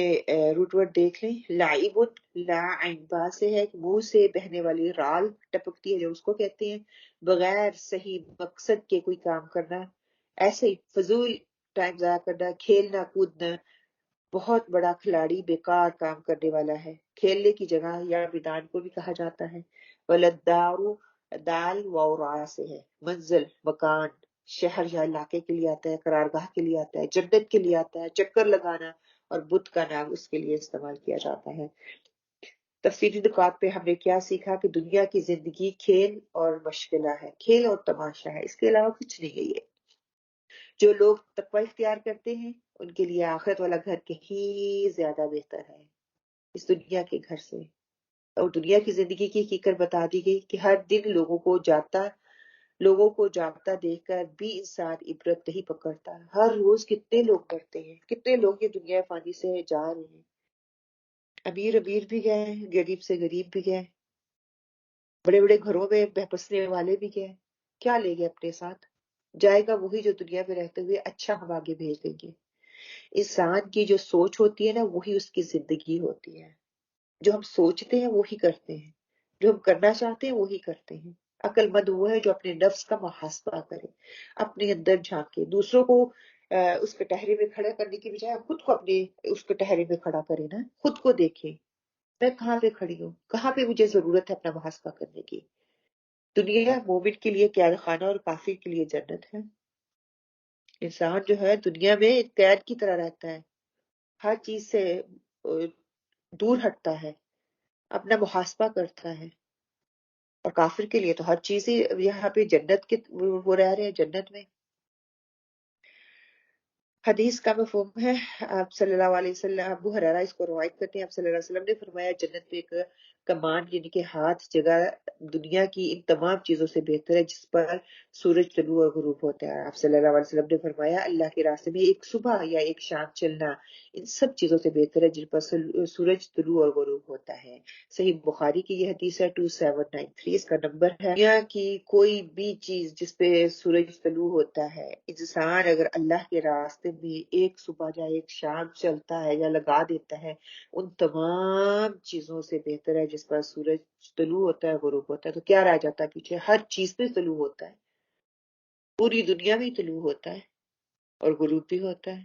روٹ ورڈ دیکھ لیں. لائب، لا عین با سے ہے کہ منہ سے بہنے والی رال ٹپکتی ہے جو اس کو کہتے ہیں. بغیر صحیح مقصد کے کوئی کام کرنا، ایسے ہی فضول ٹائم ضائع کرنا، کھیلنا کودنا. بہت بڑا کھلاڑی بیکار کام کرنے والا ہے. کھیلنے کی جگہ یا میدان کو بھی کہا جاتا ہے. ولدارو، دال وورا سے ہے منزل، مکان، شہر یا علاقے کے لیے آتا ہے، قرارگاہ کے لیے آتا ہے، جنت کے لیے آتا ہے، چکر لگانا. اور بت کا نام اس کے لیے استعمال کیا جاتا ہے. تفصیلی نکات پہ ہم نے کیا سیکھا کہ دنیا کی زندگی کھیل اور مشغلہ ہے، کھیل اور تماشا ہے، اس کے علاوہ کچھ نہیں ہے. یہ جو لوگ تقوی اختیار کرتے ہیں ان کے لیے آخرت والا گھر کہیں زیادہ بہتر ہے اس دنیا کے گھر سے. اور دنیا کی زندگی کی حقیقت بتا دی گئی کہ ہر دن لوگوں کو جاگتا دیکھ کر بھی انسان عبرت نہیں پکڑتا. ہر روز کتنے لوگ مرتے ہیں، کتنے لوگ یہ دنیا فانی سے جا رہے ہیں. امیر بھی گئے، غریب سے غریب بھی گئے، بڑے بڑے گھروں میں بسنے والے بھی گئے. کیا لے گئے اپنے ساتھ؟ جائے گا وہی جو دنیا میں رہتے ہوئے اچھا ہم آگے بھیج دیں گے. انسان کی جو سوچ ہوتی ہے نا وہی اس کی زندگی ہوتی ہے. جو ہم سوچتے ہیں وہی کرتے ہیں، جو ہم کرنا چاہتے ہیں وہی کرتے ہیں. عقل مند وہ ہے جو اپنے نفس کا محاسبہ کرے، اپنے اندر جھانکے، دوسروں کو اس کٹہرے میں کھڑا کرنے کی بجائے خود کو اپنے اس کٹہرے میں کھڑا کرے نا. خود کو دیکھے میں کہاں پہ کھڑی ہوں، کہاں پہ مجھے ضرورت ہے اپنا محاسبہ کرنے کی. دنیا مومن کے لیے قید خانہ اور کافر کے لیے جنت ہے. انسان جو ہے دنیا میں ایک قید کی طرح رہتا ہے، ہر چیز سے دور ہٹتا ہے، اپنا محاسبہ کرتا ہے. اور کافر کے لیے تو ہر چیز ہی یہاں پہ جنت کے وہ رہ رہے ہیں جنت میں. حدیث کا مفہوم ہے، آپ صلی اللہ علیہ وسلم، ابو ہریرہ اس کو روایت کرتے ہیں، آپ صلی اللہ علیہ وسلم نے فرمایا جنت میں ایک کمان یعنی کہ ہاتھ جگہ دنیا کی ان تمام چیزوں سے بہتر ہے جس پر سورج طلوع اور غروب ہوتا ہے. آپ صلی اللہ علیہ وسلم نے فرمایا اللہ کے راستے میں ایک صبح یا ایک شام چلنا ان سب چیزوں سے بہتر ہے جن پر سورج طلوع اور غروب ہوتا ہے. صحیح بخاری کی یہ حدیث ہے 2793، اس کا نمبر ہے. دنیا کی کوئی بھی چیز جس پہ سورج طلوع ہوتا ہے، انسان اگر اللہ کے راستے میں ایک صبح یا ایک شام چلتا ہے یا لگا دیتا ہے، ان تمام چیزوں سے بہتر ہے جس پر سورج طلوع ہوتا ہے غروب ہوتا ہے. تو کیا رہ جاتا ہے پیچھے؟ ہر چیز پہ طلوع ہوتا ہے، پوری دنیا میں طلوع ہوتا ہے اور غروب بھی ہوتا ہے.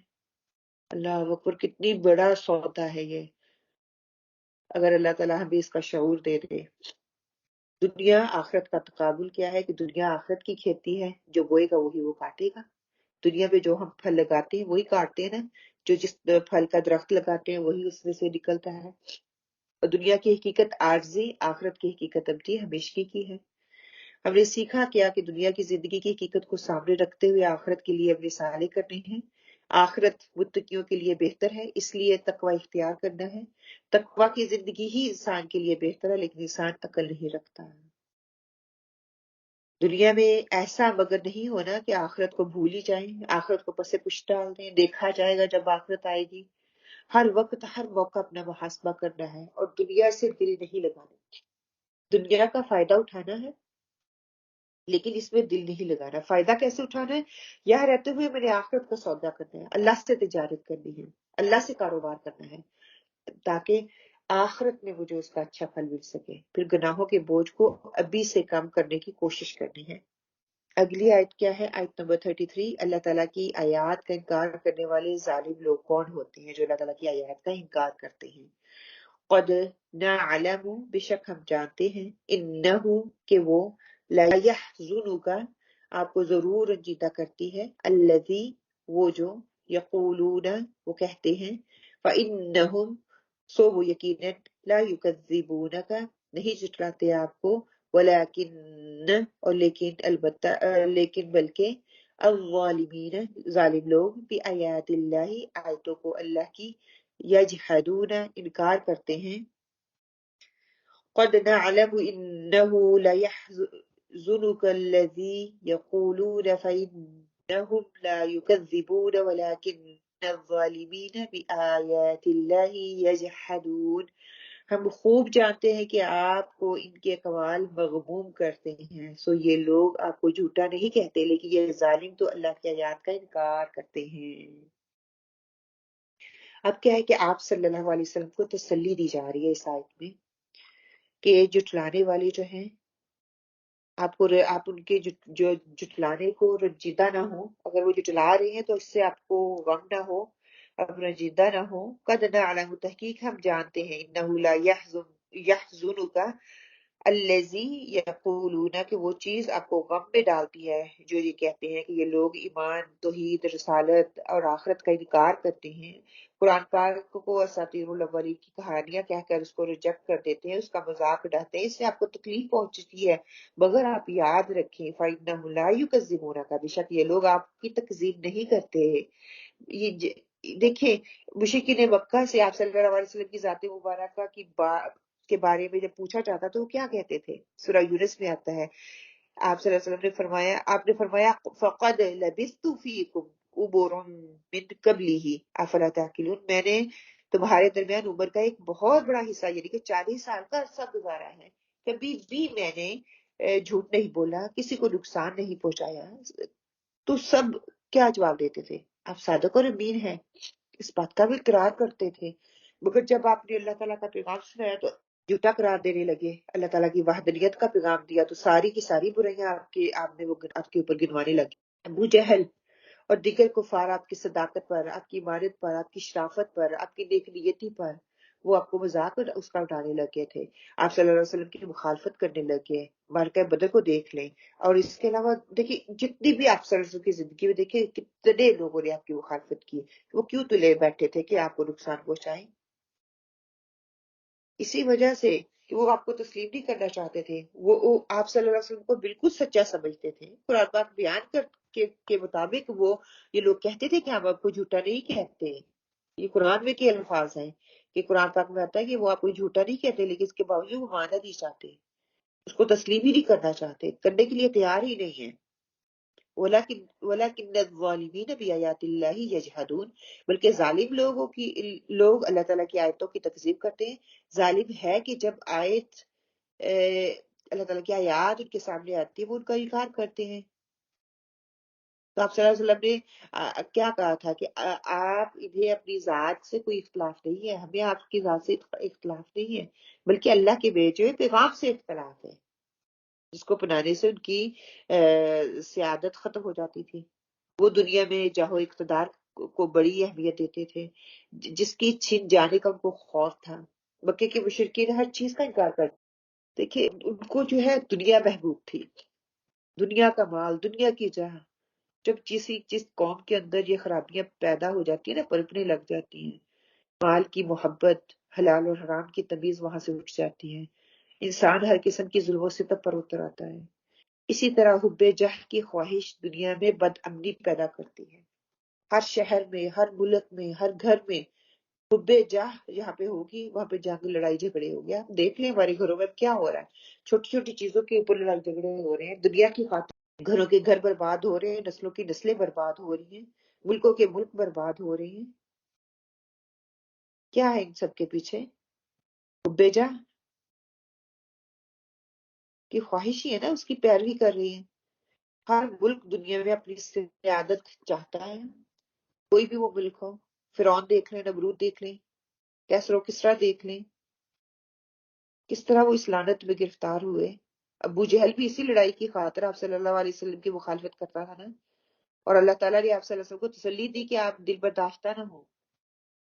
اللہ اکبر، کتنی بڑا سودا ہے یہ، اگر اللہ تعالیٰ ہمیں اس کا شعور دے دے. دنیا آخرت کا تقابل کیا ہے کہ دنیا آخرت کی کھیتی ہے، جو بوئے گا وہی وہ کاٹے گا. دنیا میں جو ہم پھل لگاتے ہیں وہی کاٹتے ہیں نا، جو جس پھل کا درخت لگاتے ہیں وہی اس میں سے نکلتا ہے. اور دنیا کی حقیقت عارضی، آخرت کی حقیقت ابدی ہمیشگی کی ہے. ہم نے سیکھا کیا کہ دنیا کی زندگی کی حقیقت کو سامنے رکھتے ہوئے آخرت کے لیے اپنے سالے کرنے ہیں. آخرت متقیوں کے لیے بہتر ہے، اس لیے تقوی اختیار کرنا ہے. تقوی کی زندگی ہی انسان کے لیے بہتر ہے، لیکن انسان عقل نہیں رکھتا. دنیا میں ایسا مگر نہیں ہونا کہ آخرت کو بھول ہی جائیں، آخرت کو پس پش ڈال دیں. دیکھا جائے گا جب آخرت آئے گی. ہر وقت ہر موقع اپنا محاسبہ کرنا ہے اور دنیا سے دل نہیں لگانا. دنیا کا فائدہ اٹھانا ہے لیکن اس میں دل نہیں لگانا. فائدہ کیسے اٹھانا ہے؟ یہاں رہتے ہوئے میں نے آخرت کا سودا کرنا ہے، اللہ سے تجارت کرنی ہے، اللہ سے کاروبار کرنا ہے تاکہ آخرت میں مجھے اس کا اچھا پھل مل سکے. پھر گناہوں کے بوجھ کو ابھی سے کم کرنے کی کوشش کرنی ہے. اگلی آیت کیا ہے؟ آیت نمبر 33. اللہ تعالیٰ کی آیات کا انکار کرنے والے ظالم لوگ کون ہوتے ہیں جو اللہ تعالیٰ کی آیات کا انکار کرتے ہیں؟ قد نعلم، بے شک ہم جانتے ہیں، انہو کہ وہ، لا یحزنک آپ کو ضرور رنجیدہ کرتی ہے، الذی وہ جو، یقولون وہ کہتے ہیں، فإنہم سو وہ یقیناً، لا یکذبونک نہیں جھٹلاتے آپ کو، ولیکن اور لیکن البتہ لیکن بلکہ الظالمین ظالم لوگ بآیات اللہ آیتوں کو اللہ کی یجحدون انکار کرتے ہیں. قد نعلم انه ليحزنك الذي يقولون فإنهم لا يكذبون ولكن الظالمين بآيات الله يجحدون. ہم خوب جانتے ہیں کہ آپ کو ان کے اقوال مغموم کرتے ہیں، سو یہ لوگ آپ کو جھوٹا نہیں کہتے لیکن یہ ظالم تو اللہ کی آیات کا انکار کرتے ہیں. اب کیا ہے کہ آپ صلی اللہ علیہ وسلم کو تسلی دی جا رہی ہے اس آیت میں کہ جھٹلانے والے جو ہیں آپ ان کے جو جھٹلانے کو رنجیدہ نہ ہو. اگر وہ جھٹلا رہے ہیں تو اس سے آپ کو غم نہ ہو، اب رنجیدہ نہ ہو. قد نعلم تحقیق ہم جانتے ہیں، انہ لا یحزنک الذی یقولون کہ وہ چیز آپ کو غم میں ڈالتی ہے جو یہ کہتے ہیں کہ یہ لوگ ایمان، توحید، رسالت اور آخرت کا انکار کرتے ہیں. قرآن پاک کو اساطیر الاولین کی کہانیاں کہہ کر اس کو ریجیکٹ کر دیتے ہیں، اس کا مذاق اڑاتے ہیں، اس سے آپ کو تکلیف پہنچتی ہے. مگر آپ یاد رکھیں فَإِنَّهُمْ لَا يُكَذِّبُونَكَ بے شک یہ لوگ آپ کی تکذیب نہیں کرتے. دیکھیں مشرکین مکہ سے آپ صلی اللہ علیہ وسلم کی ذات مبارکہ کے بارے میں جب پوچھا جاتا تو وہ کیا کہتے تھے؟ سورہ یونس میں آتا ہے، آپ صلی اللہ علیہ وسلم نے فرمایا، آپ نے فرمایا فَقَدْ لَبِثْتُ فِيكُمْ عُمُرًا مِّن قَبْلِهِ أَفَلَا تَعْقِلُونَ میں نے تمہارے درمیان عمر کا ایک بہت بڑا حصہ یعنی کہ 40 سال کا عرصہ گزارا ہے، کبھی بھی میں نے جھوٹ نہیں بولا، کسی کو نقصان نہیں پہنچایا. تو سب کیا جواب دیتے تھے؟ آپ صادق اور امین ہیں، اس بات کا بھی اقرار کرتے تھے. مگر جب آپ نے اللہ تعالیٰ کا پیغام سنایا تو جھوٹا قرار دینے لگے. اللہ تعالیٰ کی وحدانیت کا پیغام دیا تو ساری کی ساری برائیاں آپ کے اوپر گنوانے لگے. ابو جہل اور دیگر کفار آپ کی صداقت پر، آپ کی ایمانت پر، آپ کی شرافت پر، آپ کی نیک نیتی پر وہ آپ کو مذاق اس کا اٹھانے لگ گئے تھے، آپ صلی اللہ علیہ وسلم کی مخالفت کرنے لگ گئے۔ معرکہ بدر کو دیکھ لیں، اور اس کے علاوہ دیکھیں جتنی بھی آپ صلی اللہ علیہ وسلم کی زندگی میں دیکھیں کتنے لوگوں نے آپ کی مخالفت کی، وہ کیوں تلے بیٹھے تھے کہ آپ کو نقصان پہنچائیں؟ اسی وجہ سے کہ وہ آپ کو تسلیم نہیں کرنا چاہتے تھے، وہ آپ صلی اللہ علیہ وسلم کو بالکل سچا سمجھتے تھے۔ قرآن پاک بیان کے مطابق وہ یہ لوگ کہتے تھے کہ ہم آپ کو جھوٹا نہیں کہتے، یہ قرآن میں کے الفاظ ہیں کہ قرآن پاک میں آتا ہے کہ وہ آپ کو جھوٹا نہیں کہتے، لیکن اس کے باوجود وہ ماننا نہیں چاہتے، اس کو تسلیم ہی نہیں کرنا چاہتے، کرنے کے لیے تیار ہی نہیں ہے۔ وَلَكِنَّ الظَّالِمِينَ بِآيَاتِ اللَّهِ يَجْحَدُونَ، بلکہ ظالم لوگ اللہ تعالیٰ کی آیتوں کی تکذیب کرتے ہیں۔ ظالم ہے کہ جب آیت اللہ تعالیٰ کی آیات ان کے سامنے آتی ہے وہ ان کا انکار کرتے ہیں۔ تو آپ صلی اللہ علیہ وسلم نے کیا کہا تھا کہ آپ انہیں اپنی ذات سے کوئی اختلاف نہیں ہے، ہمیں آپ کی ذات سے اختلاف نہیں ہے، بلکہ اللہ کے بھیجے ہوئے پیغام سے اختلاف ہے، جس کو اپنانے سے ان کی سیادت ختم ہو جاتی تھی۔ وہ دنیا میں جاہو اقتدار کو بڑی اہمیت دیتے تھے، جس کی چھن جانے کا ان کو خوف تھا۔ مکے کے مشرکین ہر چیز کا انکار کرتے، دیکھیں ان کو جو ہے دنیا محبوب تھی، دنیا کا مال، دنیا کی جہاں۔ جب جس قوم کے اندر یہ خرابیاں پیدا ہو جاتی ہیں نا، پلپنے لگ جاتی ہیں، مال کی محبت، حلال اور حرام کی تمیز وہاں سے اٹھ جاتی ہے، انسان ہر قسم کی ظلم و ستم پر اتر آتا ہے۔ اسی طرح حب جہ کی خواہش دنیا میں بد امنی پیدا کرتی ہے۔ ہر شہر میں، ہر ملک میں، ہر گھر میں حب جاہ جہاں پہ ہوگی وہاں پہ جنگ، لڑائی جھگڑے ہو گیا۔ ہم دیکھ لیں ہمارے گھروں میں کیا ہو رہا ہے، چھوٹی چھوٹی چیزوں کے اوپر لڑائی جھگڑے ہو رہے ہیں، دنیا کی خاطر گھروں کے گھر برباد ہو رہے ہیں، نسلوں کی نسلیں برباد ہو رہی ہیں، ملکوں کے ملک برباد ہو رہے ہیں۔ کیا ہے ان سب کے پیچھے؟ حب جاہ کی خواہش ہی ہے نا، اس کی پیروی کر رہی ہے۔ ہر ملک دنیا میں اپنی سیادت چاہتا ہے، کوئی بھی وہ ملک ہو۔ فرعون دیکھ لیں، نمرود دیکھ لیں، کیسر و کسریٰ دیکھ لیں، کس طرح وہ اس لعنت میں گرفتار ہوئے۔ ابو جہل بھی اسی لڑائی کی خاطر آپ صلی اللہ علیہ وسلم کی مخالفت کرتا تھا نا، اور اللہ تعالیٰ نے آپ صلی اللہ علیہ وسلم کو تسلی دی کہ آپ دل برداشتہ نہ ہو۔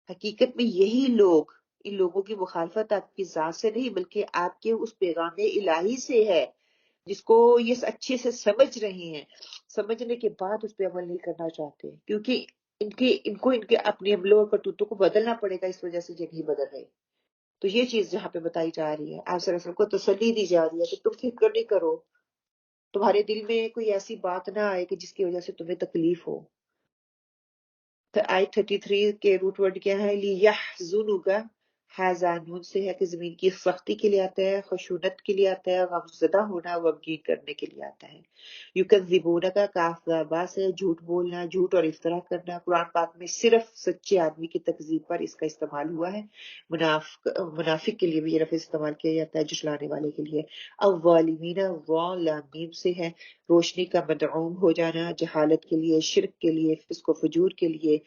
حقیقت میں یہی لوگ، ان لوگوں کی مخالفت آپ کی ذات سے نہیں بلکہ آپ کے اس پیغام الہی سے ہے، جس کو یہ اچھے سے سمجھ رہے ہیں، سمجھنے کے بعد اس پہ عمل نہیں کرنا چاہتے، کیونکہ ان کے اپنے عملوں اور کرتوتوں کو بدلنا پڑے گا، اس وجہ سے یہ نہیں بدل رہے۔ تو یہ چیز جہاں پہ بتائی جا رہی ہے، آپ صلی اللہ علیہ وسلم کو تسلی دی جا رہی ہے کہ تم فکر نہیں کرو، تمہارے دل میں کوئی ایسی بات نہ آئے کہ جس کی وجہ سے تمہیں تکلیف ہو۔ آیت 33 کے روٹ ورڈ کیا ہے؟ لِيَحْزُنُكَ، حَزَانُون سے ہے کہ زمین کی سختی کے لیے آتا ہے، خشونت کے لیے آتا ہے، غمزدہ ہونا، غمگین کرنے کے لیے آتا ہے۔ یُکَذِّبُونَکَ، کاف با سے جھوٹ بولنا، جھوٹ اور افطرا کرنا۔ قرآن پاک میں صرف سچے آدمی کی تکذیب پر اس کا استعمال ہوا ہے، منافق کے لیے بھی یہ لفظ استعمال کیا جاتا ہے، جھٹلانے والے کے لیے۔ الظالمین، ظالمین سے ہے روشنی کا مدعوم ہو جانا، جہالت کے لیے، شرک کے لیے، فسق و فجور کے لیے۔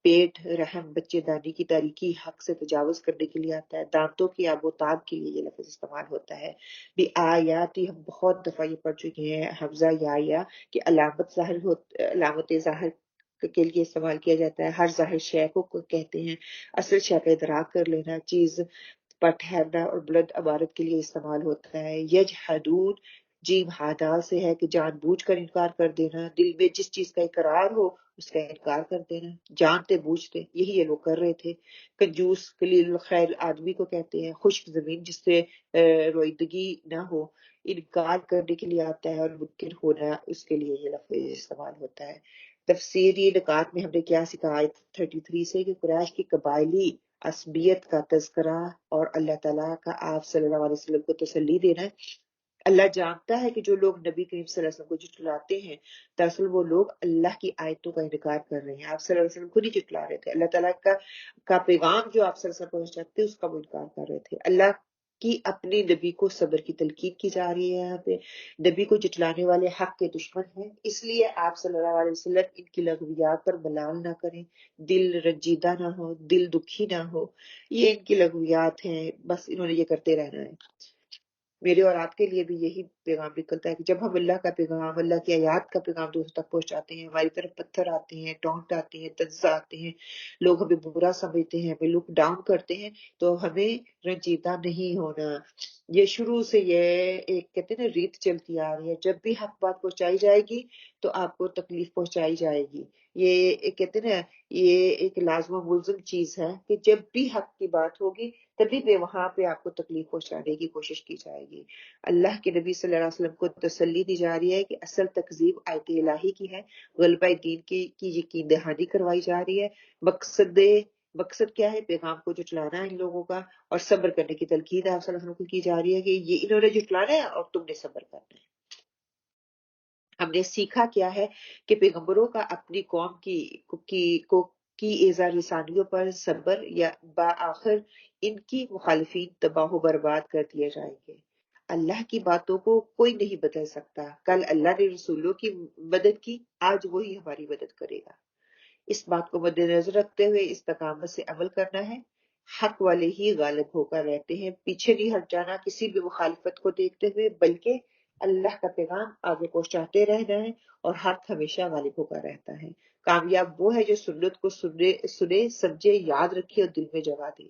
پیٹ، رحم، بچے دانی کی تاریکی، حق سے تجاوز کرنے کے لیے آتا ہے۔ دانتوں کی آب و تاب کے لیے یہ لفظ استعمال ہوتا ہے۔ بھی آیاتی، ہم بہت دفعہ یہ پڑھ چکے ہیں، حمزہ یا کہ علامت ظاہر کے لیے استعمال کیا جاتا ہے، ہر ظاہر شے کو کہتے ہیں، اصل شے کا ادراک کر لینا، چیز پر ٹھہرنا اور بلند عبارت کے لیے استعمال ہوتا ہے۔ یجحدون، جیم ہادال سے ہے کہ جان بوجھ کر انکار کر دینا، دل میں جس چیز کا اقرار ہو اس کا انکار کر دینا، جانتے بوجھتے، یہی یہ لوگ کر رہے تھے۔ کنجوس، قلیل الخیر آدمی کو کہتے ہیں، خشک زمین جس سے رویدگی نہ ہو، انکار کرنے کے لیے آتا ہے، اور منکر ہونا اس کے لیے یہ لفظ استعمال ہوتا ہے۔ تفسیری نکات میں ہم نے کیا سیکھا آیت 33 سے کہ قریش کی قبائلی عصبیت کا تذکرہ اور اللہ تعالیٰ کا آپ صلی اللہ علیہ وسلم کو تسلی دینا ہے۔ اللہ جانتا ہے کہ جو لوگ نبی کریم صلی اللہ علیہ وسلم کو جھٹلاتے ہیں، دراصل وہ لوگ اللہ کی آیتوں کا انکار کر رہے ہیں۔ آپ صلی اللہ علیہ وسلم کو نہیں جھٹلا رہے تھے، اللہ تعالیٰ کا پیغام جو آپ صلی اللہ علیہ وسلم کو پہنچاتے تھے اس کا وہ انکار کر رہے تھے۔ اللہ کی اپنے نبی کو صبر کی تلقین کی جا رہی ہے یہاں پہ۔ نبی کو جھٹلانے والے حق کے دشمن ہیں، اس لیے آپ صلی اللہ علیہ وسلم ان کی لغویات پر ملال نہ کریں، دل رنجیدہ نہ ہو، دل دکھی نہ ہو۔ یہ ان کی لغویات ہیں، بس انہوں نے یہ کرتے رہنا ہے۔ میرے اور آپ کے لیے بھی یہی پیغام نکلتا ہے کہ جب ہم اللہ کا پیغام، اللہ کی آیات کا پیغام دوسروں تک پہنچاتے ہیں، ہماری طرف پتھر آتے ہیں، ٹونٹ آتے ہیں، تنزع آتے ہیں، لوگ ہمیں برا سمجھتے ہیں، ہمیں لک ڈاؤن کرتے ہیں، تو ہمیں رنجیدہ نہیں ہونا۔ یہ شروع سے یہ ایک کہتے ہیں نا ریت چلتی آ رہی ہے، جب بھی حق بات پہنچائی جائے گی تو آپ کو تکلیف پہنچائی جائے گی۔ یہ ایک کہتے ہیں نا یہ ایک لازم و ملزم چیز ہے کہ جب بھی حق کی بات ہوگی تبھی بھی وہاں پہ آپ کو تکلیف پہنچانے کی کوشش کی جائے گی۔ اللہ کے نبی صلی اللہ علیہ وسلم کو تسلی دی جا رہی ہے کہ اصل تکذیب آیت الہی کی ہے، غلبہ دین کی یقین دہانی کروائی جا رہی ہے۔ مقصد کیا ہے؟ پیغام کو جٹلانا ہے ان لوگوں کا، اور صبر کرنے کی تلقین آپ صلی اللہ علیہ وسلم کو کی جا رہی ہے کہ یہ انہوں نے جٹلانا ہے اور تم نے صبر کرنا ہے۔ ہم نے سیکھا کیا ہے کہ پیغمبروں کا اپنی قوم کی اعزاز رسانیوں پر صبر یا بآخر ان کی مخالفین تباہ و برباد کر دیے جائیں گے۔ اللہ کی باتوں کو کوئی نہیں بدل سکتا۔ کل اللہ نے رسولوں کی مدد کی، آج وہی ہماری مدد کرے گا۔ اس بات کو مد نظر رکھتے ہوئے استقامت سے عمل کرنا ہے۔ حق والے ہی غالب ہو کر رہتے ہیں، پیچھے نہیں ہٹ جانا کسی بھی مخالفت کو دیکھتے ہوئے، بلکہ اللہ کا پیغام آگے پہنچاتے رہنا ہے، اور حق ہمیشہ غالب ہو کر رہتا ہے۔ کامیاب وہ ہے جو سنت کو سنے سمجھے، یاد رکھے اور دل میں جگہ دے۔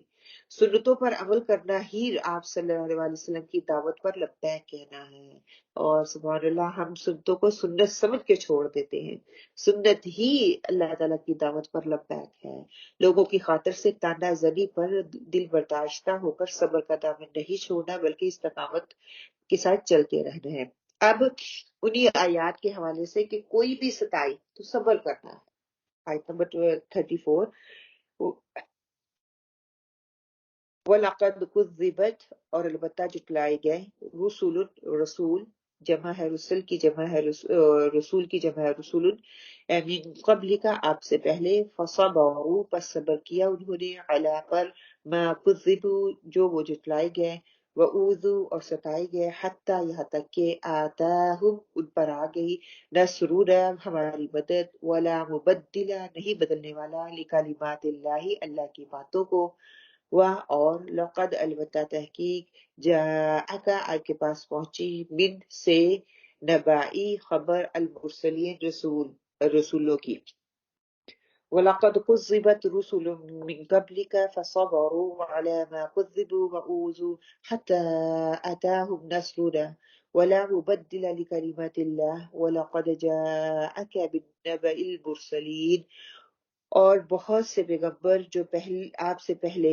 سنتوں پر عمل کرنا ہی آپ صلی اللہ علیہ وسلم کی دعوت پر لبیک کہنا ہے۔ اور سبحان اللہ، ہم سنتوں کو سنت سمجھ کے چھوڑ دیتے ہیں۔ سنت ہی اللہ تعالیٰ کی دعوت پر لبیک ہے۔ لوگوں کی خاطر سے تانا زنی پر دل برداشتہ ہو کر صبر کا دامن نہیں چھوڑنا، بلکہ استقامت کے ساتھ چلتے رہنا ہے۔ اب انہی آیات کے حوالے سے کہ کوئی بھی ستائی تو صبر کرنا ہے۔ آیت نمبر 34، وَلَقَدْ كُذِّبَتْ، اور البتہ جٹلائے گئے، رسول جمع ہے رسل کی، جمع ہے رسول کی جمع ہے رسول، من قبل کا آپ سے پہلے، فصبروا پس صبر کیا انہوں نے، علی پر، ما کذبوا جو وہ جٹلائے گئے، وَأُوذُوا اور ستائے گئے، حتیٰ یہاں تک کہ آتاہم ان پر آ گئی، نصرنا ہماری مدد، ولا مبدل نہیں بدلنے والا، لکلمات اللہ اللہ کی باتوں کو، اور لقد البتہ تحقیق جاءک آپ کے پاس پہنچی، من سے، نبائی خبر، المرسلین رسولوں کی، وَلَقَدْ كُذِّبَتْ رُسُلٌ مِّن قَبْلِكَ فَصَبَرُوا عَلَىٰ مَا كُذِّبُوا وَأُوذُوا حَتَّىٰ أَتَاهُمْ نَصْرُنَا وَلَا مُبَدِّلَ لِكَلِمَاتِ اللَّهِ وَلَقَدْ جَاءَكَ بِالنَّبَإِ الْمُرْسَلِينَ، اور بہت سے پیغمبر جو آپ سے پہلے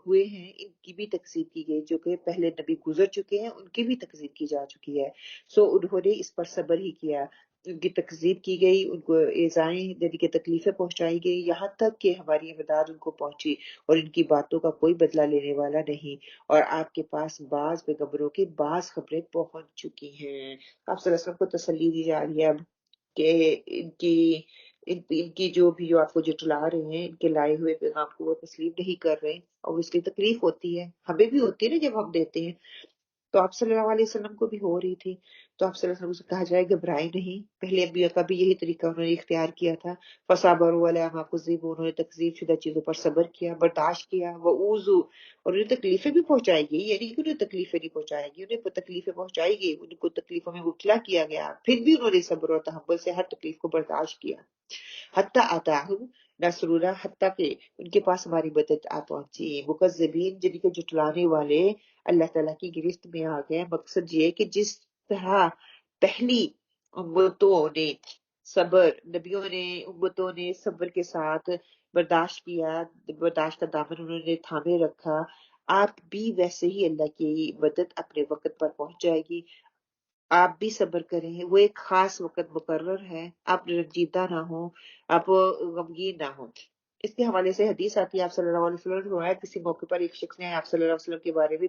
ہوئے ہیں ان کی بھی تکذیب کی گئی، جو کہ پہلے نبی گزر چکے ہیں ان کی بھی تکذیب کی جا چکی ہے، سو انہوں نے اس پر صبر ہی کیا، ان کی تکذیب کی گئی، ان کو ایذائیں یعنی کہ تکلیفیں پہنچائی گئی، یہاں تک کہ ہماری امداد ان کو پہنچی، اور ان کی باتوں کا کوئی بدلہ لینے والا نہیں، اور آپ کے پاس بعض پیغمبروں کی بعض خبریں پہنچ چکی ہیں۔ آپ صلی اللہ علیہ وسلم کو تسلی دی جا رہی ہے اب کہ ان کی جو آپ کو جٹلا رہے ہیں، ان کے لائے ہوئے پیغام کو وہ تسلیم نہیں کر رہے، اور اس کی تکلیف ہوتی ہے، ہمیں بھی ہوتی ہے نا جب ہم دیتے ہیں، تو آپ صلی اللہ علیہ وسلم کو بھی ہو رہی تھی، تو آپ صلی اللہ علیہ وسلم سے کہا جائے گھبرائے نہیں، پہلے انبیاء کا بھی یہی طریقہ انہوں نے اختیار کیا تھا، فصبروا علی ما کذبوا انہوں نے تکذیب شدہ چیزوں پر صبر کیا، برداشت کیا، وعوذوا اور انہیں تکلیفیں بھی پہنچائی گئی، یعنی کہ انہیں تکلیفیں نہیں پہنچائی گئی، انہیں تکلیفیں پہنچائی گئی، ان کو تکلیفوں میں مبتلا کیا گیا، پھر بھی انہوں نے صبر اور تحمل سے ہر تکلیف کو برداشت کیا، حتیٰ آتاہم نصرنا حتیٰ کہ ان کے پاس ہماری مدد آ پہنچی، مکذبین جن کے جٹلانے والے اللہ تعالیٰ کی گرفت میں آ گئے۔ مقصد یہ ہے کہ جس طرح پہلی امتوں نے صبر، نبیوں نے امتوں نے صبر کے ساتھ برداشت کیا، برداشت کا دامن انہوں نے تھامے رکھا، آپ بھی ویسے ہی اللہ کی مدد اپنے وقت پر پہنچ جائے گی، آپ بھی صبر کریں، وہ ایک خاص وقت مقرر ہے، آپ رنجیدہ نہ ہوں، آپ غمگین نہ ہوں۔ اس کے حوالے سے حدیث آتی ہے، آپ صلی اللہ علیہ وسلم نے فرمایا کسی موقع پر ایک شخص نے آپ صلی اللہ علیہ وسلم کے بارے میں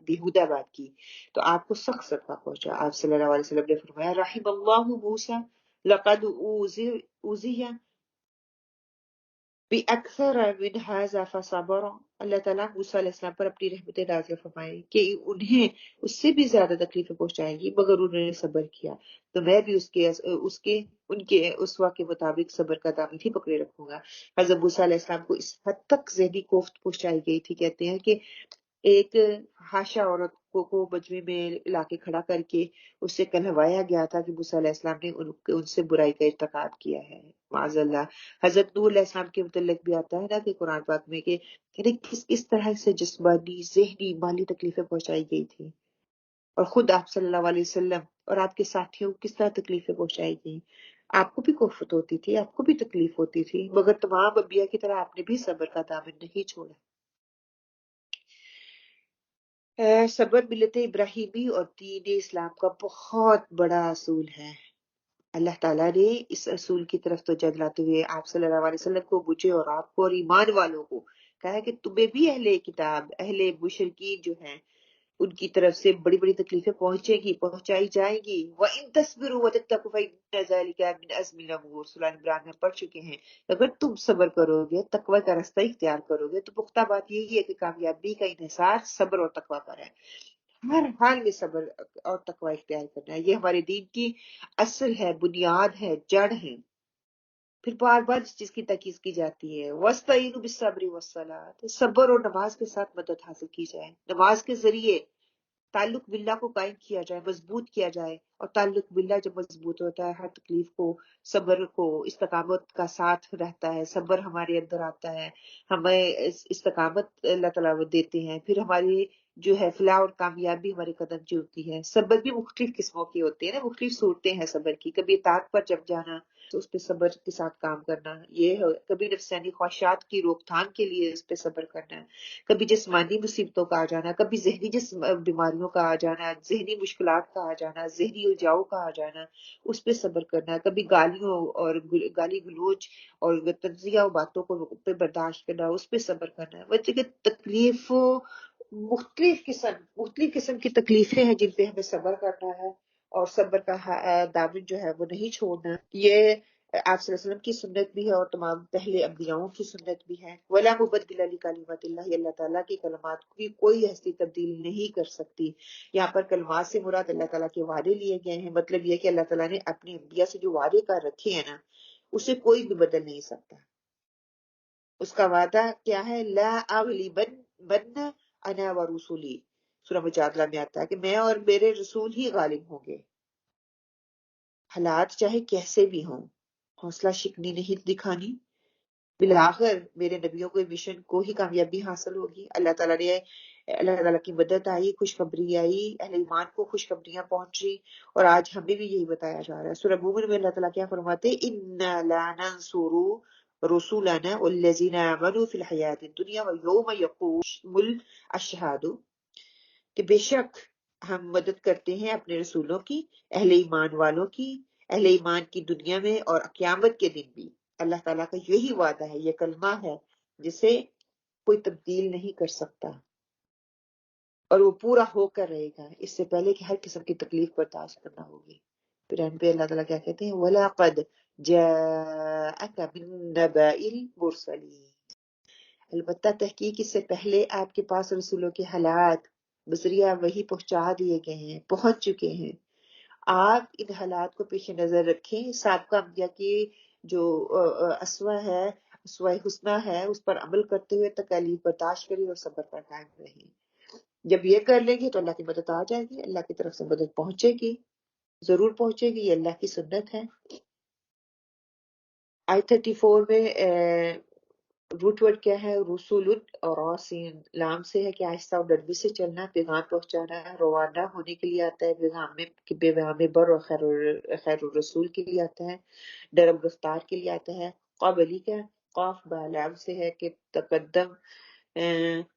بیہودہ بات کی تو آپ کو سخت صدمہ پہنچا، آپ صلی اللہ علیہ وسلم نے فرمایا رحم اللہ موسیٰ لقد اوذی بِأَكْثَرَ مِنْ هَذَا فَصَبَرَ، اللہ تعالیٰ موسیٰ علیہ السلام پر اپنی رحمت نازل فرمائے کہ انہیں اس سے بھی زیادہ تکلیفیں پہنچائیں گی مگر انہوں نے صبر کیا، تو میں بھی ان کے اسوہ کے مطابق صبر کا دامن ہی پکڑے رکھوں گا۔ حضرت موسیٰ علیہ السلام کو اس حد تک ذہنی کوفت پہنچائی گئی تھی، کہتے ہیں کہ ایک حاشا عورت کو مجمع میں لا کے کھڑا کر کے اس سے کہلوایا گیا تھا کہ موسیٰ علیہ السلام نے ان سے برائی کا ارتکاب کیا ہے، معاذ اللہ۔ حضرت نوح علیہ السلام کے متعلق بھی آتا ہے نا کہ قرآن پاک میں کہ یعنی کس طرح سے جسمانی، ذہنی، مالی تکلیفیں پہنچائی گئی تھی، اور خود آپ صلی اللہ علیہ وسلم اور آپ کے ساتھیوں کو کس طرح تکلیفیں پہنچائی گئیں۔ آپ کو بھی کوفت ہوتی تھی، آپ کو بھی تکلیف ہوتی تھی، مگر تمام انبیاء کی طرح آپ نے بھی صبر کا دامن نہیں چھوڑا۔ صبر ملت ابراہیمی اور دین اسلام کا بہت بڑا اصول ہے۔ اللہ تعالیٰ نے اس اصول کی طرف توجہ دلاتے ہوئے آپ صلی اللہ علیہ وسلم کو، مجھے اور آپ کو اور ایمان والوں کو کہا ہے کہ تمہیں بھی اہل کتاب، اہل مشرکین جو ہیں، ان کی طرف سے بڑی بڑی تکلیفیں پہنچائی جائیں گی۔ وَإِن تَصْبِرُوا وَتَتَّقُوا فَإِنَّ ذَلِكَ مِنْ عَزْمِ الْأُمُورِ، سورہ عمران میں پڑھ چکے ہیں۔ اگر تم صبر کرو گے، تقوی کا رستہ اختیار کرو گے، تو پختہ بات یہی ہے کہ کامیابی کا انحصار صبر اور تقوی پر ہے۔ ہر حال میں صبر اور تقوی اختیار کرنا ہے، یہ ہمارے دین کی اصل ہے، بنیاد ہے، جڑ ہے۔ پھر بار بار اس چیز کی تاکید کی جاتی ہے، وَاسْتَعِینُوا بِالصَّبْرِ وَالصَّلَاةِ، صبر اور نماز کے ساتھ مدد حاصل کی جائے۔ نماز کے ذریعے تعلق باللہ کو قائم کیا جائے، مضبوط کیا جائے، اور تعلق باللہ جب مضبوط ہوتا ہے، ہر تکلیف کو، صبر کو، استقامت کا ساتھ رہتا ہے، صبر ہمارے اندر آتا ہے، ہمیں استقامت اللہ تعالیٰ وہ دیتے ہیں، پھر ہماری جو ہے فلاح اور کامیابی ہمارے قدم چلتی ہے۔ صبر بھی مختلف قسموں کی ہوتی ہے نا، مختلف صورتیں ہیں صبر کی، کبھی اطاعت پر جم جانا تو اس پہ صبر کے ساتھ کام کرنا، یہ ہے، کبھی نفسانی خواہشات کی روک تھام کے لیے اس پہ صبر کرنا ہے، کبھی جسمانی مصیبتوں کا آ جانا، کبھی ذہنی بیماریوں کا آ جانا، ذہنی مشکلات کا آ جانا، ذہنی الجھاؤ کا آ جانا، اس پہ صبر کرنا، کبھی گالیوں اور گالی گلوچ اور تنزیہ باتوں کو پہ برداشت کرنا، اس پہ صبر کرنا ہے۔ بچے کہ تکلیفوں مختلف قسم کی تکلیفیں ہیں جن پہ ہمیں صبر کرنا ہے، اور صبر کا دامن جو ہے وہ نہیں چھوڑنا۔ یہ آپ صلی اللہ علیہ وسلم کی سنت بھی ہے اور تمام پہلے انبیاؤں کی سنت بھی ہے۔ وَلَا مُبَدِّلَ لِكَلِمَاتِ اللَّهِ، اللہ تعالیٰ کی کلمات کی کوئی ہستی تبدیل نہیں کر سکتی۔ یہاں پر کلمات سے مراد اللہ تعالیٰ کے وعدے لیے گئے ہیں، مطلب یہ کہ اللہ تعالیٰ نے اپنے انبیاء سے جو وعدے کر رکھے ہیں نا، اسے کوئی بھی بدل نہیں سکتا۔ اس کا وعدہ کیا ہے؟ لا اغلبن انا ورسولی، سورہ مجادلہ میں آتا ہے کہ میں اور میرے رسول ہی غالب ہوں گے، حالات چاہے کیسے بھی ہوں، حوصلہ شکنی نہیں دکھانی، بالآخر میرے نبیوں کو مشن کو ہی کامیابی حاصل ہوگی۔ اللہ تعالیٰ کی مدد آئی، خوشخبری آئی، اہل ایمان کو خوشخبریاں پہنچی، اور آج ہمیں بھی یہی بتایا جا رہا ہے۔ سورہ مومن میں اللہ تعالیٰ کیا فرماتے ہیں؟ اِنَّا لَنَنصُرُ رُسُلَنَا وَالَّذِينَ آمَنُوا فِي الْحَيَاةِ الدُّنْيَا وَيَوْمَ يَقُومُ الْأَشْهَادُ، کہ بے شک ہم مدد کرتے ہیں اپنے رسولوں کی، اہل ایمان والوں کی، اہل ایمان کی دنیا میں اور قیامت کے دن بھی۔ اللہ تعالیٰ کا یہی وعدہ ہے، یہ کلمہ ہے جسے کوئی تبدیل نہیں کر سکتا، اور وہ پورا ہو کر رہے گا، اس سے پہلے کہ ہر قسم کی تکلیف برداشت کرنا ہوگی۔ پھر اینڈ پہ اللہ تعالیٰ کیا کہتے ہیں؟ وَلَقَدْ جَاءَكَ مِن نَبَإِ الْمُرْسَلِينَ، البتہ تحقیق اس سے پہلے آپ کے پاس رسولوں کے حالات بذریعہ وہی پہنچا دیے گئے ہیں، پہنچ چکے ہیں۔ آپ ان حالات کو پیش نظر رکھیں، سابقہ انبیاء کی جو اسوہ ہے، اسوہ حسنہ ہے، اس پر عمل کرتے ہوئے تکالیف برداشت کریں اور صبر پر قائم رہیں۔ جب یہ کر لیں گے تو اللہ کی مدد آ جائے گی، اللہ کی طرف سے مدد پہنچے گی، ضرور پہنچے گی، یہ اللہ کی سنت ہے۔ آیت 34 میں روٹ ورڈ کیا ہے؟ رسول، اور سین لام سے ہے کہ آہستہ اور نرمی سے چلنا، پیغام پہنچانا ہے، روانہ ہونے کے لیے آتا ہے، پیغام بر اور خیر الرسول کے لیے آتا ہے، نرم رفتار کے لیے آتا ہے۔ قابلی کا قاف بالام سے ہے کہ تقدم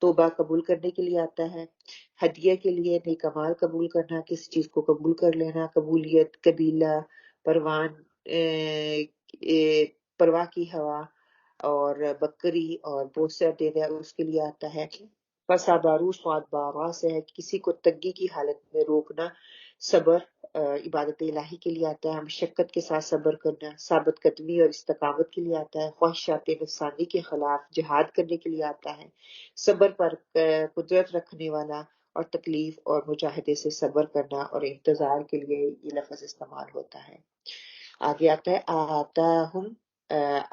توبہ قبول کرنے کے لیے آتا ہے، ہدیہ کے لیے نیک اعمال قبول کرنا، کسی چیز کو قبول کر لینا، قبولیت، قبیلہ، پروان، پرواہ کی ہوا، اور بکری اور بوسہ دینا اس کے لیے آتا ہے۔ فصابروا سواد بارا سے ہے کسی کو تنگی کی حالت میں روکنا، صبر عبادت الہی کے لیے آتا ہے، مشقت کے ساتھ صبر کرنا، ثابت قدمی اور استقامت کے لیے آتا ہے، خواہشات نفسانی کے خلاف جہاد کرنے کے لیے آتا ہے، صبر پر قدرت رکھنے والا، اور تکلیف اور مجاہدے سے صبر کرنا اور انتظار کے لیے یہ لفظ استعمال ہوتا ہے۔ آگے آتا ہے آتاہم،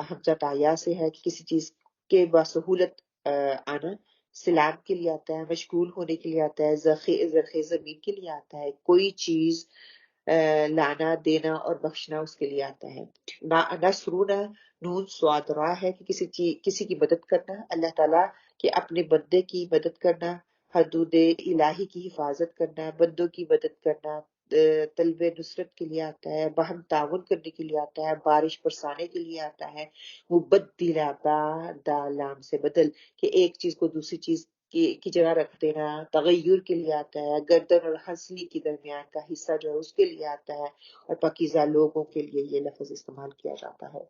حمزہ تایا سے ہے کہ کسی چیز کے بسہولت آنا، سلام کے لیے آتا ہے، مشغول ہونے کے لیے آتا ہے، زرخی زمین کے لیے آتا ہے، کوئی چیز لانا دینا اور بخشنا اس کے لیے آتا ہے۔ نصرنا نون سواد را ہے کہ کسی کی مدد کرنا، اللہ تعالیٰ کے اپنے بندے کی مدد کرنا، حدود الہی کی حفاظت کرنا، بندوں کی مدد کرنا، طلب نصرت کے لیے آتا ہے، باہم تعاون کرنے کے لیے آتا ہے، بارش برسانے کے لیے آتا ہے، مبدل لام سے بدل کہ ایک چیز کو دوسری چیز کی جگہ رکھ دینا، تغیر کے لیے آتا ہے، گردن اور ہنسلی کے درمیان کا حصہ جو ہے اس کے لیے آتا ہے، اور پاکیزہ لوگوں کے لیے یہ لفظ استعمال کیا جاتا ہے۔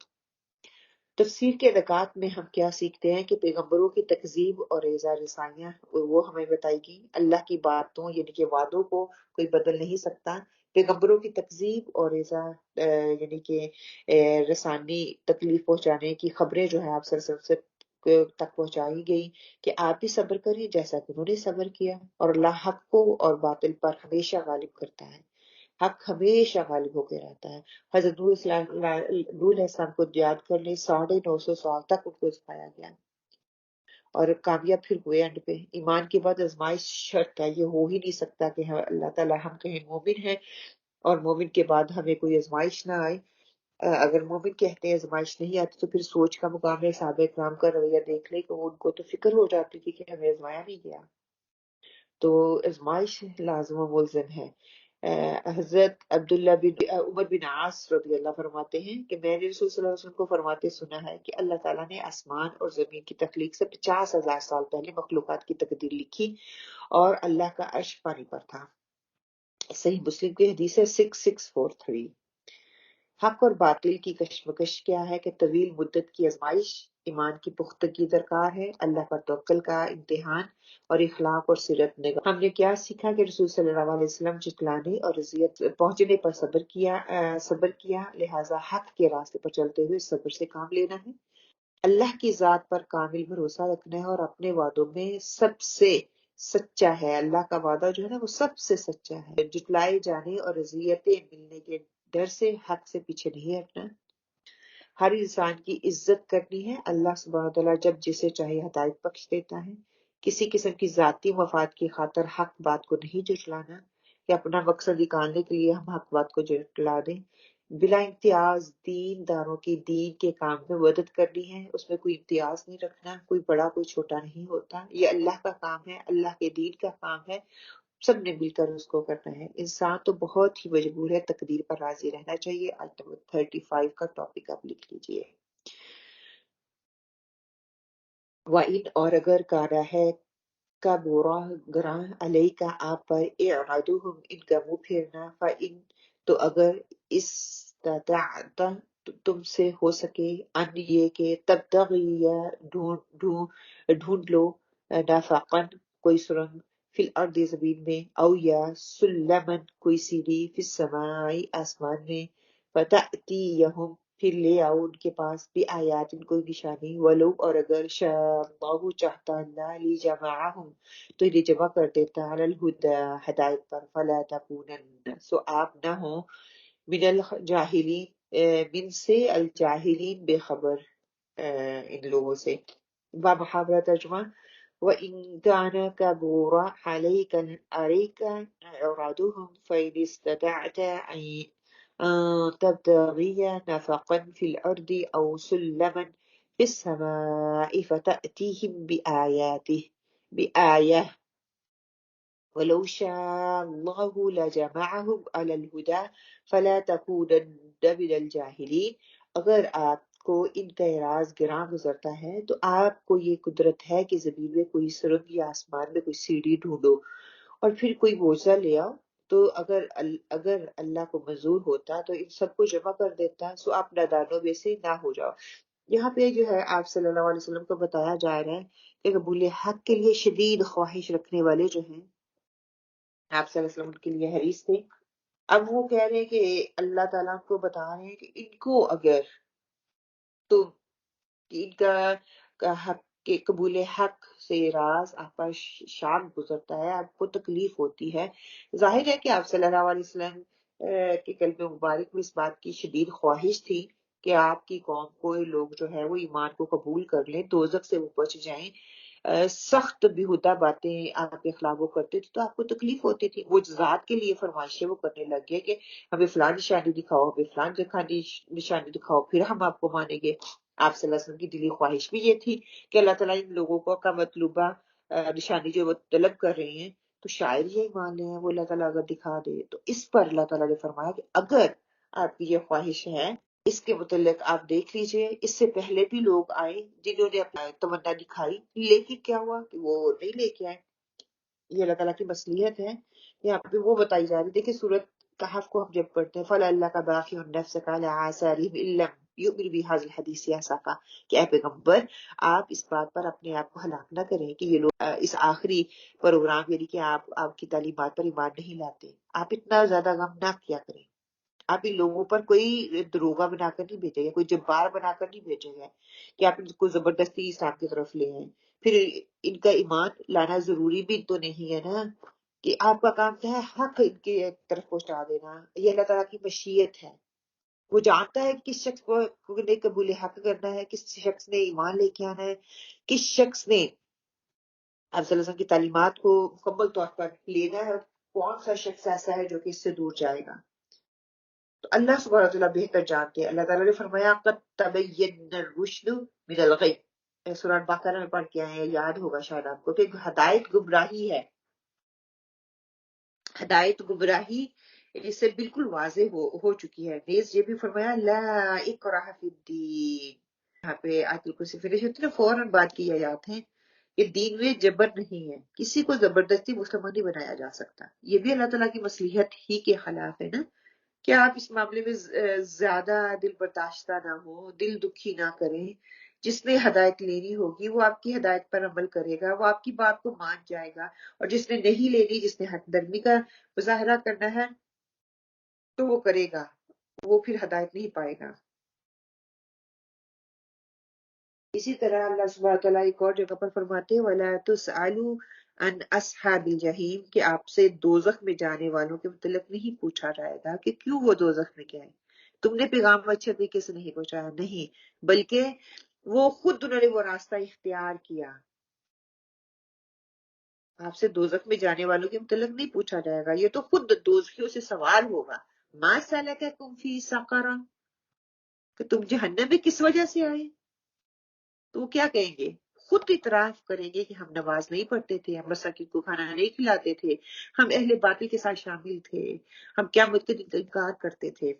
تفسیر کے نکات میں ہم کیا سیکھتے ہیں کہ پیغمبروں کی تکذیب اور اعزاز رسائیاں وہ ہمیں بتائی گی، اللہ کی باتوں یعنی کہ وعدوں کو کوئی بدل نہیں سکتا، پیغمبروں کی تکذیب اور اعزاز یعنی کہ رسانی تکلیف پہنچانے کی خبریں جو ہے آپ سے تک پہنچائی گئی کہ آپ بھی صبر کریں جیسا کہ انہوں نے صبر کیا، اور اللہ حق کو اور باطل پر ہمیشہ غالب کرتا ہے، حق ہمیشہ غالب ہو کے رہتا ہے۔ حضرت نور علیہ السلام کو یاد کر لیں، 950 سال تک ان کو سکھایا گیا اور کامیاب پھر ہوئے اینڈ پہ۔ ایمان کے بعد آزمائش شرط ہے، یہ ہو ہی نہیں سکتا کہ اللہ تعالیٰ ہم کہیں مومن ہیں اور مومن کے بعد ہمیں کوئی آزمائش نہ آئے۔ اگر مومن کہتے ہیں آزمائش نہیں آتی تو پھر سوچ کا مقام ہے، صحابہ کرام کا رویہ دیکھ لیں کہ ان کو تو فکر ہو جاتی تھی کہ ہمیں آزمایا نہیں گیا، تو آزمائش لازم و ملزم ہے۔ حضرت عبداللہ بن عمر بن عاص رضی اللہ فرماتے ہیں کہ میں نے رسول صلی اللہ علیہ وسلم کو فرماتے سنا ہے کہ اللہ تعالیٰ نے آسمان اور زمین کی تخلیق سے 50,000 سال پہلے مخلوقات کی تقدیر لکھی اور اللہ کا عرش پانی پر تھا۔ صحیح مسلم کی حدیث ہے 6643۔ حق اور باطل کی کشمکش کیا ہے کہ طویل مدت کی آزمائش ایمان کی پختگی درکار ہے، اللہ پر توکل کا امتحان اور اخلاق اور سیرت نگاہ۔ ہم نے کیا سیکھا کہ رسول صلی اللہ علیہ وسلم جتلانے اور رضیت پہنچنے پر صبر کیا، لہٰذا حق کے راستے پر چلتے ہوئے صبر سے کام لینا ہے، اللہ کی ذات پر کامل بھروسہ رکھنا ہے اور اپنے وعدوں میں سب سے سچا ہے، اللہ کا وعدہ جو ہے نا وہ سب سے سچا ہے، جٹلائے جانے اور رضیتیں ملنے کے ڈر سے حق سے پیچھے نہیں ہٹنا، ہر انسان کی عزت کرنی ہے، اللہ سبحانہ وتعالیٰ جب جسے چاہے ہدایت بخش دیتا ہے، کسی قسم کی ذاتی مفاد کی خاطر حق بات کو نہیں جٹلانا کہ اپنا مقصد نکالنے کے لیے ہم حق بات کو جٹلا دیں، بلا امتیاز دین داروں کی دین کے کام میں مدد کرنی ہے، اس میں کوئی امتیاز نہیں رکھنا، کوئی بڑا کوئی چھوٹا نہیں ہوتا، یہ اللہ کا کام ہے، اللہ کے دین کا کام ہے، سب نے مل کر اس کو کرنا ہے۔ انسان تو بہت ہی مجبور ہے، تقدیر پر راضی رہنا چاہیے۔ آیت نمبر 35 کا ٹاپک آپ لکھ لیجئے۔ وَإِنْ اور اگر کارا ہے کا بورا گراں علیہ کا آپ پر اعراضہم ان کا منہ پھیرنا فإن تو اگر استطعت تم سے ہو سکے ان یہ کہ تبتغی ڈھونڈ لو نفقاً کوئی سرنگ فی الارض زمین میں او یا سلمن کوئی سیڑھی فی السماء آسمان میں فتأتیہم پھر لے آؤ ان کے پاس بھی آیات ان کوئی نشانی ولو اور اگر شاء اللہ چاہتا اللہ لی جمعہم تو انہیں جمع کر دیتا علی الہدی ہدایت پر فلا تکونن سو آپ نہ ہوں من الجاہلین من سے الجاہلین بے خبر ان لوگوں سے۔ با محاورہ ترجمہ وَإِن كَانَ كَبُورَ عَلَيْكَ إِعْرَاضُهُمْ فَإِنِ اسْتَطَعْتَ أَن تَبْتَغِيَ نَفَقًا فِي الْأَرْضِ أَوْ سُلَّمًا فِي السَّمَاءِ فَتَأْتِيهِم بِآيَةٍ وَلَوْ شَاءَ اللَّهُ لَجَمَعَهُمْ عَلَى الْهُدَى فَلَا تَكُونَنَّ مِنَ الْجَاهِلِينَ۔ اگر آپ کو ان کا اعراض گراں گزرتا ہے تو آپ کو یہ قدرت ہے کہ زمین میں کوئی سرنگ یا آسمان میں کوئی سیڑھی ڈھونڈو اور پھر کوئی معجزہ لے آؤ، تو اگر اللہ کو منظور ہوتا تو ان سب کو جمع کر دیتا، سو آپ نادانوں میں سے نہ ہو جاؤ۔ یہاں پہ جو ہے آپ صلی اللہ علیہ وسلم کو بتایا جا رہا ہے کہ قبول حق کے لیے شدید خواہش رکھنے والے جو ہیں آپ صلی اللہ علیہ وسلم کے لیے حریص تھے، اب وہ کہہ رہے ہیں کہ اللہ تعالیٰ کو بتا رہے ہیں کہ ان کو اگر تو ان کا حق کے قبول حق سے راز آپ پر شان گزرتا ہے، آپ کو تکلیف ہوتی ہے، ظاہر ہے کہ آپ صلی اللہ علیہ وسلم کے قلب مبارک میں اس بات کی شدید خواہش تھی کہ آپ کی قوم کو لوگ جو ہے وہ ایمان کو قبول کر لیں، دوزخ سے وہ بچ جائیں، سخت بیہودہ باتیں آپ کے خلاف وہ کرتے تھے تو آپ کو تکلیف ہوتی تھی. وہ ذات کے لیے فرمائشیں وہ کرنے لگ گئے کہ ہمیں فلاں نشانی دکھاؤ، ہمیں فلاں نشانی دکھاؤ پھر ہم آپ کو مانیں گے. آپ صلی اللہ علیہ وسلم کی دلی خواہش بھی یہ تھی کہ اللہ تعالیٰ ان لوگوں کو کا مطلوبہ نشانی جو وہ طلب کر رہے ہیں تو شاید یہ مان لیں وہ اللہ تعالیٰ اگر دکھا دے. تو اس پر اللہ تعالیٰ نے فرمایا کہ اگر آپ کی یہ خواہش ہے اس کے متعلق آپ دیکھ لیجئے، اس سے پہلے بھی لوگ آئے جنہوں نے اپنا تمنا دکھائی لیکن کیا ہوا کہ وہ نہیں لے کے آئے. یہ اللہ تعالیٰ کی مصلیحت ہے. یہاں پہ وہ بتائی جا رہی ہے. دیکھیں سورۃ کہف کو ہم جب پڑھتے ہیں فَلَعَلَّكَ بَاخِعٌ نَفْسَكَ عَلَىٰ آثَارِهِمْ إِن لَّمْ يُؤْمِنُوا بِهَٰذَا الْحَدِيثِ آسَفًا کہ اے پیغمبر آپ اس بات پر اپنے آپ کو ہلاک نہ کریں کہ یہ لوگ اس آخری پروگرام یعنی کہ آپ کی تعلیمات پر ایمان نہیں لاتے. آپ اتنا زیادہ غم نہ کیا کریں. آپ ان لوگوں پر کوئی دروغہ بنا کر نہیں بھیجے گا، کوئی جبار بنا کر نہیں بھیجے گا کہ آپ ان کو زبردستی اسلام کی طرف لے آئیں. پھر ان کا ایمان لانا ضروری بھی تو نہیں ہے نا کہ آپ کا کام کیا ہے حق ان کے طرف پہنچا دینا. یہ اللہ تعالیٰ کی مشیت ہے. وہ جانتا ہے کہ کس شخص کو نے قبول حق کرنا ہے، کس شخص نے ایمان لے کے آنا ہے، کس شخص نے آپ صلی اللہ علیہ وسلم کی تعلیمات کو مکمل طور پر لینا ہے، کون سا شخص ایسا ہے جو کہ اس سے دور جائے گا. تو اللہ سبحانہ وتعالیٰ بہتر جانتے ہیں. اللہ تعالیٰ نے فرمایا قد تبین الرشد من الغی. سورہ بقرہ میں پڑھ کے آئے ہیں، یاد ہوگا شاید آپ کو کہ ہدایت گمراہی ہے. ہدایت گمراہی اس سے بالکل واضح ہو چکی ہے. نیز یہ بھی فرمایا لا اکراہ فی الدین. یہاں پہ آیت الکرسی فنش ہوتی ہے نا فوراً بعد کی آیات ہیں کہ دین میں جبر نہیں ہے، کسی کو زبردستی مسلمان نہیں بنایا جا سکتا. یہ بھی اللہ تعالیٰ کی مصلحت ہی کے خلاف ہے نا کہ آپ اس معاملے میں زیادہ دل برداشتہ نہ ہو، دل دکھی نہ کریں. جس نے ہدایت لینی ہوگی وہ آپ کی ہدایت پر عمل کرے گا، وہ آپ کی بات کو مان جائے گا. اور جس نے نہیں لینی، جس نے حق درمی کا مظاہرہ کرنا ہے تو وہ کرے گا، وہ پھر ہدایت نہیں پائے گا. اسی طرح اللہ سبحانہ وتعالیٰ ایک اور جگہ پر فرماتے ہیں وَلَا تُسْأَلُوا عَنْ أَصْحَابِ الْجَحِيمِ کہ آپ سے دوزخ میں جانے والوں کے متعلق نہیں پوچھا جائے گا کہ کیوں وہ دوزخ میں گئے. تم نے پیغام اچھے طریقے سے نہیں پہنچایا، نہیں، بلکہ وہ خود انہوں نے وہ راستہ اختیار کیا. آپ سے دوزخ میں جانے والوں کے متعلق نہیں پوچھا جائے گا، یہ تو خود دوزخیوں سے سوال ہوگا. مَا سَلَكَكُمْ فِي سَقَرَ کہ تم جہنم میں کس وجہ سے آئے. تو وہ کیا کہیں گے؟ خود اعتراف کریں گے کہ ہم نماز نہیں پڑھتے تھے، ہم مساکین کو کھانا نہیں کھلاتے تھے، ہم اہل باطل کے ساتھ شامل تھے، ہم قیامت کے دن کا انکار کرتے تھے.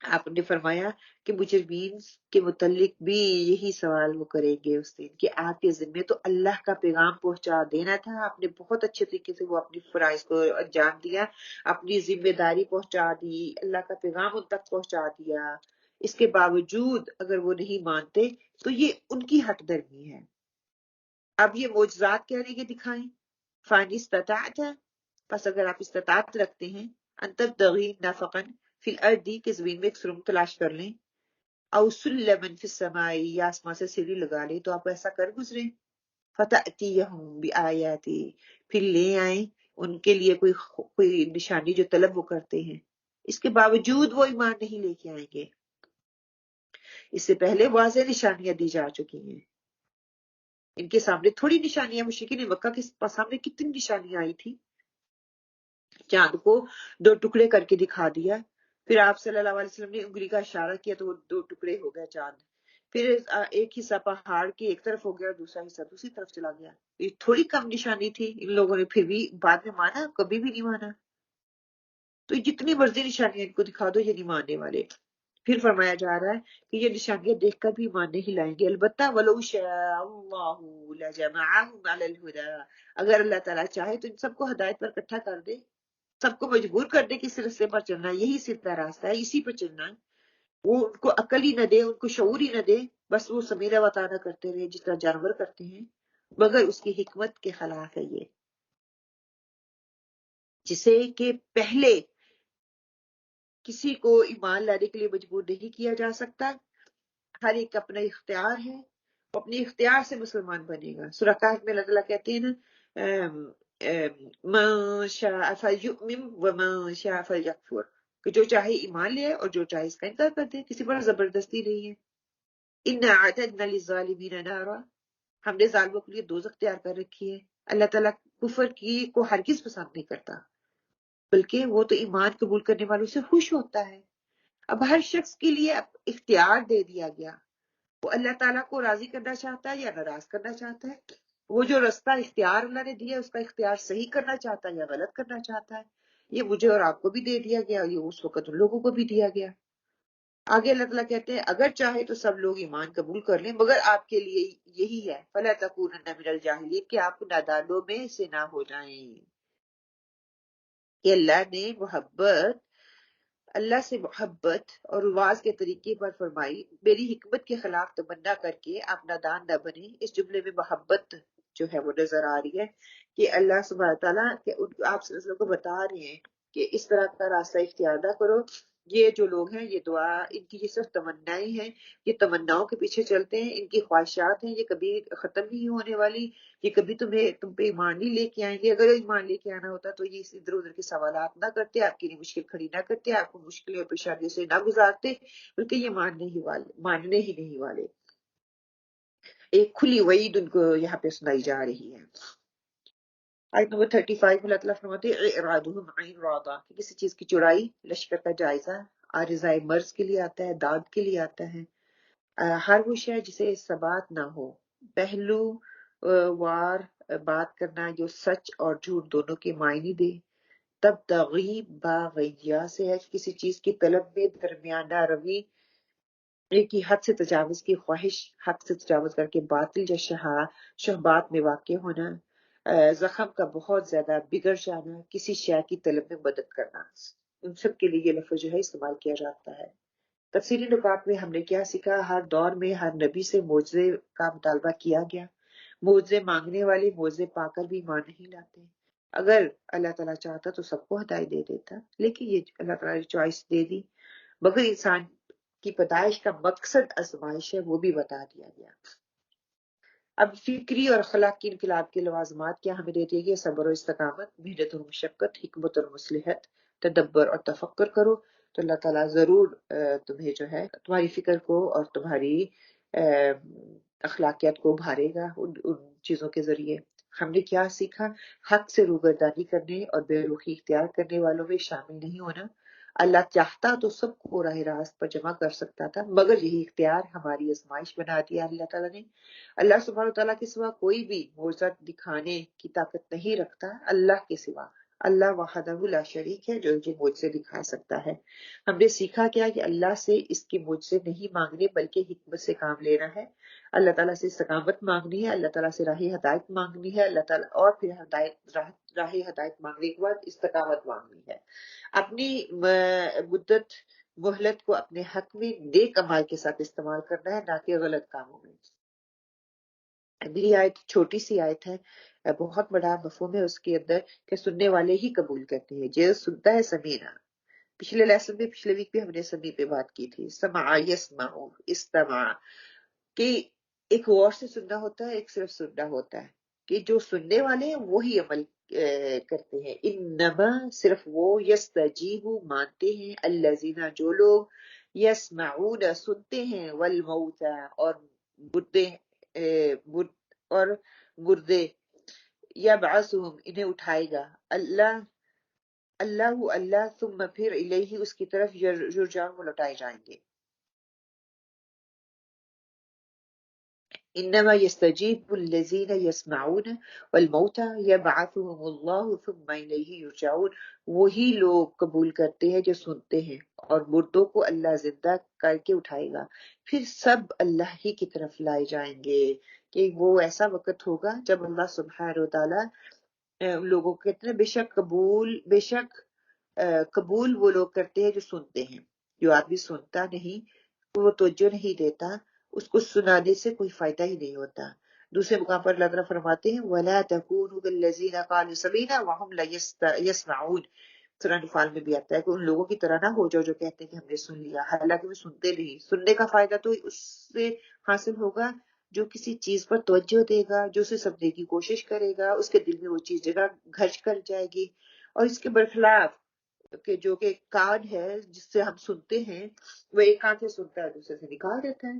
آپ نے فرمایا کہ مجرمین کے متعلق بھی یہی سوال وہ کریں گے اس دن کہ آپ کے ذمے تو اللہ کا پیغام پہنچا دینا تھا، آپ نے بہت اچھے طریقے سے وہ اپنی فرائض کو انجام دیا، اپنی ذمہ داری پہنچا دی، اللہ کا پیغام ان تک پہنچا دیا. اس کے باوجود اگر وہ نہیں مانتے تو یہ ان کی حق درمی ہے. اب یہ معجزات کہہ رہے کہ دکھائیں. فَإِنِ اسْتَطَعْتَ پس اگر آپ استطاعت رکھتے ہیں ان تبتغی نفقا فی الارض کہ زمین میں ایک سرنگ تلاش کر لیں، او سلما فی السماء یا آسمان سے سیڑھی لگا لیں، تو آپ ایسا کر گزریں. فَتَأْتِيَهُمْ بِآيَاتِ پھر لے آئیں ان کے لیے کوئی نشانی جو طلب وہ کرتے ہیں، اس کے باوجود وہ ایمان نہیں لے کے آئیں گے. اس سے پہلے واضح نشانیاں دی جا چکی ہیں. ان کے سامنے تھوڑی نشانیاں، مشرکین مکہ کے سامنے کتنی نشانیاں آئی تھی. چاند کو 2 ٹکڑے کر کے دکھا دیا، پھر آپ صلی اللہ علیہ وسلم نے انگلی کا اشارہ کیا تو وہ 2 ٹکڑے ہو گیا چاند. پھر ایک حصہ پہاڑ کے ایک طرف ہو گیا اور دوسرا حصہ دوسری طرف چلا گیا. یہ تھوڑی کم نشانی تھی. ان لوگوں نے پھر بھی بعد میں مانا؟ کبھی بھی نہیں مانا. تو جتنی مرضی نشانیاں ان کو دکھا دو یہ نہیں ماننے والے. پھر فرمایا جا رہا ہے کہ یہ نشانیاں دیکھ کر بھی ایمان نہیں لائیں گے. البتہ وَلَوْ شَاءَ اللَّهُ لَجَمَعَهُمْ عَلَى الْهُدَىٰ اگر اللہ تعالیٰ چاہے تو ان سب کو ہدایت پر اکٹھا کر دے، سب کو مجبور کر دے کہ اس راستے پر چلنا ہے، یہی سیدھا راستہ ہے، اسی پر چلنا ہے. وہ ان کو عقل ہی نہ دے، ان کو شعور ہی نہ دے، بس وہ سمیرہ وطانہ کرتے رہے جس طرح جانور کرتے ہیں. مگر اس کی حکمت کے خلاف ہے یہ، جسے کہ پہلے کسی کو ایمان لانے کے لیے مجبور نہیں کیا جا سکتا. ہر ایک اپنا اختیار ہے، وہ اپنے اختیار سے مسلمان بنے گا. سورہ کہف میں اللہ تعالیٰ کہتے ہیں نا مَن شَاءَ فَلْيُؤْمِن وَمَن شَاءَ فَلْيَكْفُرْ کہ جو چاہے ایمان لے اور جو چاہے اس کا انکار کر دے. کسی پر زبردستی نہیں ہے. إِنَّا أَعْتَدْنَا لِلظَّالِمِينَ نَارًا ہم نے ظالموں کے لیے دوزخ تیار کر رکھی ہے۔ اللہ تعالیٰ کفر کی کو ہرگز پسند نہیں کرتا، بلکہ وہ تو ایمان قبول کرنے والوں سے خوش ہوتا ہے۔ اب ہر شخص کے لیے اختیار دے دیا گیا، وہ اللہ تعالیٰ کو راضی کرنا چاہتا ہے یا ناراض کرنا چاہتا ہے۔ وہ جو رستہ اختیار اللہ نے دیا، اس کا اختیار صحیح کرنا چاہتا ہے یا غلط کرنا چاہتا ہے۔ یہ مجھے اور آپ کو بھی دے دیا گیا، یہ اس وقت ان لوگوں کو بھی دیا گیا۔ آگے اللہ تعالیٰ کہتے ہیں اگر چاہے تو سب لوگ ایمان قبول کر لیں، مگر آپ کے لیے یہی ہے فَلَا تَكُونَنَّ مِنَ الْجَاهِلِينَ کہ آپ نادانوں میں سے نہ ہو جائیں۔ کہ اللہ نے اللہ سے محبت اور رواج کے طریقے پر فرمائی، میری حکمت کے خلاف تمنا کر کے آپ نادان نہ بنے۔ اس جملے میں محبت جو ہے وہ نظر آ رہی ہے کہ اللہ سبحانہ تعالیٰ کہ آپ صلی اللہ علیہ وسلم کو بتا رہے ہیں کہ اس طرح کا راستہ اختیار نہ کرو۔ یہ جو لوگ ہیں، یہ دعا ان کی یہ صرف تمنائیں ہیں، یہ تمناؤں کے پیچھے چلتے ہیں، ان کی خواہشات ہیں، یہ کبھی ختم نہیں ہونے والی، یہ کبھی تم پہ ایمان نہیں لے کے آئیں گے۔ اگر ایمان لے کے آنا ہوتا تو یہ ادھر ادھر کے سوالات نہ کرتے، آپ کے لیے مشکل کھڑی نہ کرتے، آپ کو مشکلیں اور پریشانیوں سے نہ گزارتے، بلکہ یہ ماننے ہی نہیں والے۔ ایک کھلی وعید ان کو یہاں پہ سنائی جا رہی ہے۔ آیت نمبر 35 میں اللہ تعالیٰ فرماتے ہیں اعراضهم عن الرضا، کہ کسی چیز کی چڑائی لشکر کا جائزہ عارضۂ مرض کے لیے آتا ہے، داد کے لیے آتا ہے۔ ہر وہ شے جسے ثبات نہ ہو، پہلو وار بات کرنا جو سچ اور جھوٹ دونوں کے معنی دے۔ تب تغیب باغیہ سے ہے، کسی چیز کی طلب میں درمیانہ روی، ایک ہی حد سے تجاوز کی خواہش، حد سے تجاوز کر کے باطل یا شہبات میں واقع ہونا، زخم کا بہت زیادہ بگڑ جانا، کسی شے کی طلب میں مدد کرنا، ان سب کے لیے یہ لفظ جو ہے استعمال کیا جاتا ہے۔ تفصیلی نکات میں ہم نے کیا سیکھا؟ ہر دور میں ہر نبی سے معجزے کا مطالبہ کیا گیا۔ معجزے مانگنے والے معجزے پا کر بھی ایمان نہیں لاتے۔ اگر اللہ تعالیٰ چاہتا تو سب کو ہدایت دے دیتا، لیکن یہ اللہ تعالیٰ نے چوائس دے دی، مگر انسان کی پیدائش کا مقصد آزمائش ہے، وہ بھی بتا دیا گیا۔ اب فکری اور اخلاقی انقلاب کے لوازمات کیا ہمیں دے دیے گئے؟ صبر و استقامت، محنت اور مشقت، حکمت اور مصلحت، تدبر اور تفکر کرو تو اللہ تعالیٰ ضرور تمہیں جو ہے تمہاری فکر کو اور تمہاری اخلاقیات کو ابھارے گا ان چیزوں کے ذریعے۔ ہم نے کیا سیکھا؟ حق سے روگردانی کرنے اور بے رخی اختیار کرنے والوں میں شامل نہیں ہونا۔ اللہ چاہتا تو سب کو راہ راست پر جمع کر سکتا تھا، مگر یہی اختیار ہماری آزمائش بنا دیا اللہ تعالیٰ نے۔ اللہ سبحانہ تعالیٰ کے سوا کوئی بھی معجزہ دکھانے کی طاقت نہیں رکھتا، اللہ کے سوا۔ اللہ وحدہ لا شریک ہے جو معجزے دکھا سکتا ہے۔ ہم نے سیکھا کیا کہ اللہ سے اس کے معجزے نہیں مانگنے بلکہ حکمت سے کام لینا ہے۔ اللہ تعالیٰ سے استقامت مانگنی ہے، اللہ تعالیٰ سے راہ ہدایت مانگنی ہے، اللہ تعالیٰ اور پھر راہ ہدایت مانگنے کے بعد استقامت مانگنی ہے۔ اپنی مدت مہلت کو اپنے حق میں نیک اعمال کے ساتھ استعمال کرنا ہے، نہ کہ غلط کاموں میں۔ اگلی آیت چھوٹی سی آیت ہے، بہت بڑا مفہوم ہے اس کے اندر کہ سننے والے ہی قبول کرتے ہیں۔ جو سنتا ہے سمینا، پچھلے لیسن میں پچھلے ویک بھی ہم نے سمی پہ بات کی تھی، سمع یسمع استمع، کہ ایک غور سے سننا ہوتا ہے، ایک صرف سننا ہوتا ہے، کہ جو سننے والے ہیں وہی عمل کرتے ہیں۔ انما صرف وہ، یستجیب مانتے ہیں، الذین جو لوگ، یسمعون سنتے ہیں، والموتى اور مردے اور مردے، یبعثہم انہیں اٹھائے گا اللہ ثم پھر الیہ اس کی طرف یرجعون وہ لوٹائے جائیں گے۔ انما یستجیب الذین یسمعون والموتى یبعثہم اللہ ثم الیہ یرجعون، وہی لوگ قبول کرتے ہیں جو سنتے ہیں، اور مردوں کو اللہ زندہ کر کے اٹھائے گا، پھر سب اللہ ہی کی طرف لائے جائیں گے۔ کہ وہ ایسا وقت ہوگا جب اللہ سبحانہ و تعالیٰ لوگوں کو کہتے ہیں بے شک قبول وہ لوگ کرتے ہیں جو سنتے ہیں۔ جو آدمی سنتا نہیں، وہ توجہ نہیں دیتا، اس کو سنانے سے کوئی فائدہ ہی نہیں ہوتا۔ دوسرے مقام پر اللہ تعالیٰ فرماتے ہیں وَلَا تَكُونُوا كَالَّذِينَ قَالُوا سَمِعْنَا وَهُمْ لَا يَسْمَعُونَ۔ سورہ انفال میں بھی آتا ہے کہ ان لوگوں کی طرح نہ ہو جاؤ جو کہتے ہیں کہ ہم نے سن لیا، حالانکہ وہ سنتے نہیں۔ سننے کا فائدہ تو اس سے حاصل ہوگا جو کسی چیز پر توجہ دے گا، جو اسے سمجھنے کی کوشش کرے گا، اس کے دل میں وہ چیز جگہ گھرچ کر جائے گی۔ اور اس کے برخلاف کہ جو کہ کان ہے جس سے ہم سنتے ہیں، وہ ایک کان سے سنتا ہے دوسرے سے نکال دیتا ہے۔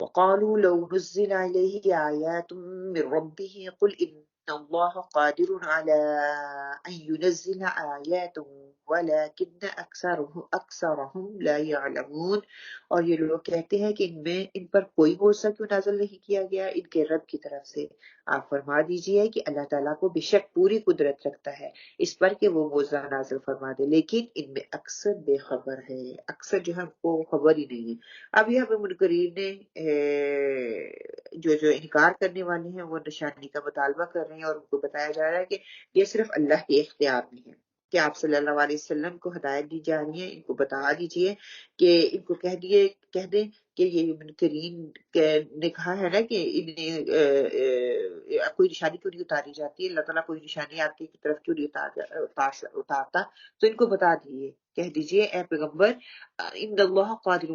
وقالوا لو نزل عليه آيات من ربه قل إن الله قادر على أن ينزل آيات ولكن أكثرهم لا يعلمون. اور یہ لوگ کہتے ہیں کہ ان پر کوئی موجزہ کیوں نازل نہیں کیا گیا ان کے رب کی طرف سے. آپ فرما دیجئے کہ اللہ تعالیٰ کو بے شک پوری قدرت رکھتا ہے اس پر کہ وہ موجزہ نازل فرما دے، لیکن ان میں اکثر بے خبر ہے، اکثر جو ہے ان کو خبر ہی نہیں ہے. اب یہاں پہ منکرین نے جو انکار کرنے والے ہیں وہ نشانی کا مطالبہ کر رہے ہیں، اور ان کو بتایا جا رہا ہے کہ یہ صرف اللہ کے اختیار میں ہے کہ آپ صلی اللہ علیہ وسلم کو ہدایت دی جا رہی ہے. ان کو بتا دیجئے کہ ان کو کہہ دیں کہ یہ منکرین نے کہا ہے نا کہ انہیں کوئی نشانی کیوں نہیں اتاری جاتی ہے، اللہ تعالیٰ کوئی نشانی آپ کی طرف کیوں نہیں اتارتا. تو ان کو بتا دیجئے، کہہ دیجئے اے پیغمبر ان اللہ قادر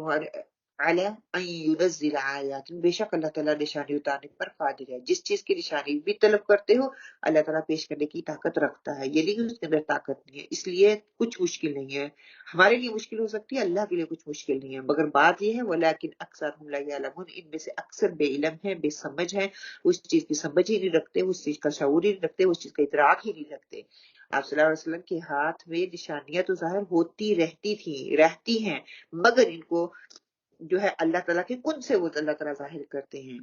علی ان ينزل آیات، بے شک اللہ تعالیٰ نشانی اتارنے پر قادر ہے. جس چیز کی نشانی بھی طلب کرتے ہو اللہ تعالیٰ پیش کرنے کی طاقت رکھتا ہے، یہ نہیں کہ اس کے اندر طاقت نہیں ہے. اس لیے کچھ مشکل نہیں ہے، ہمارے لیے مشکل ہو سکتی ہے، اللہ کے لیے کچھ مشکل نہیں ہے. مگر بات یہ ہے ولیکن اکثرهم لا يعلمون، ان میں سے اکثر بے علم ہے، بے سمجھ ہے، اس چیز کی سمجھ ہی نہیں رکھتے، اس چیز کا شعور ہی نہیں رکھتے، اس چیز کا ادراک ہی نہیں رکھتے. آپ صلی اللہ علیہ وسلم کے ہاتھ میں نشانیاں تو ظاہر ہوتی رہتی ہیں، مگر ان کو جو ہے اللہ تعالیٰ کے کن سے وہ اللہ تعالیٰ ظاہر کرتے ہیں.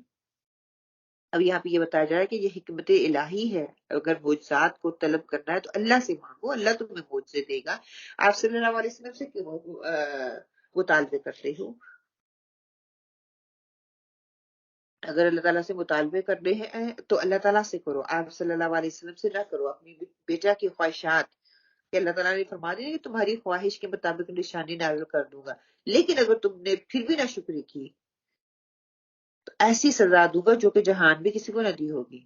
اب یہاں پہ یہ بتایا جا رہا ہے کہ یہ حکمت الہی ہے، اگر معجزات کو طلب کرنا ہے تو اللہ سے مانگو، اللہ تمہیں معجزے دے گا. آپ صلی اللہ علیہ وسلم سے کیوں مطالبے کرتے ہو؟ اگر اللہ تعالیٰ سے مطالبے کرنے ہیں تو اللہ تعالیٰ سے کرو، آپ صلی اللہ علیہ وسلم سے نہ کرو. اپنی بیٹا کی خواہشات کہ اللہ تعالیٰ نے فرما دیا کہ تمہاری خواہش کے مطابق نشانی نازل کر دوں گا، لیکن اگر تم نے پھر بھی نہ شکری کی تو ایسی سزا دوں گا جو کہ جہان بھی کسی کو نہ دی ہوگی.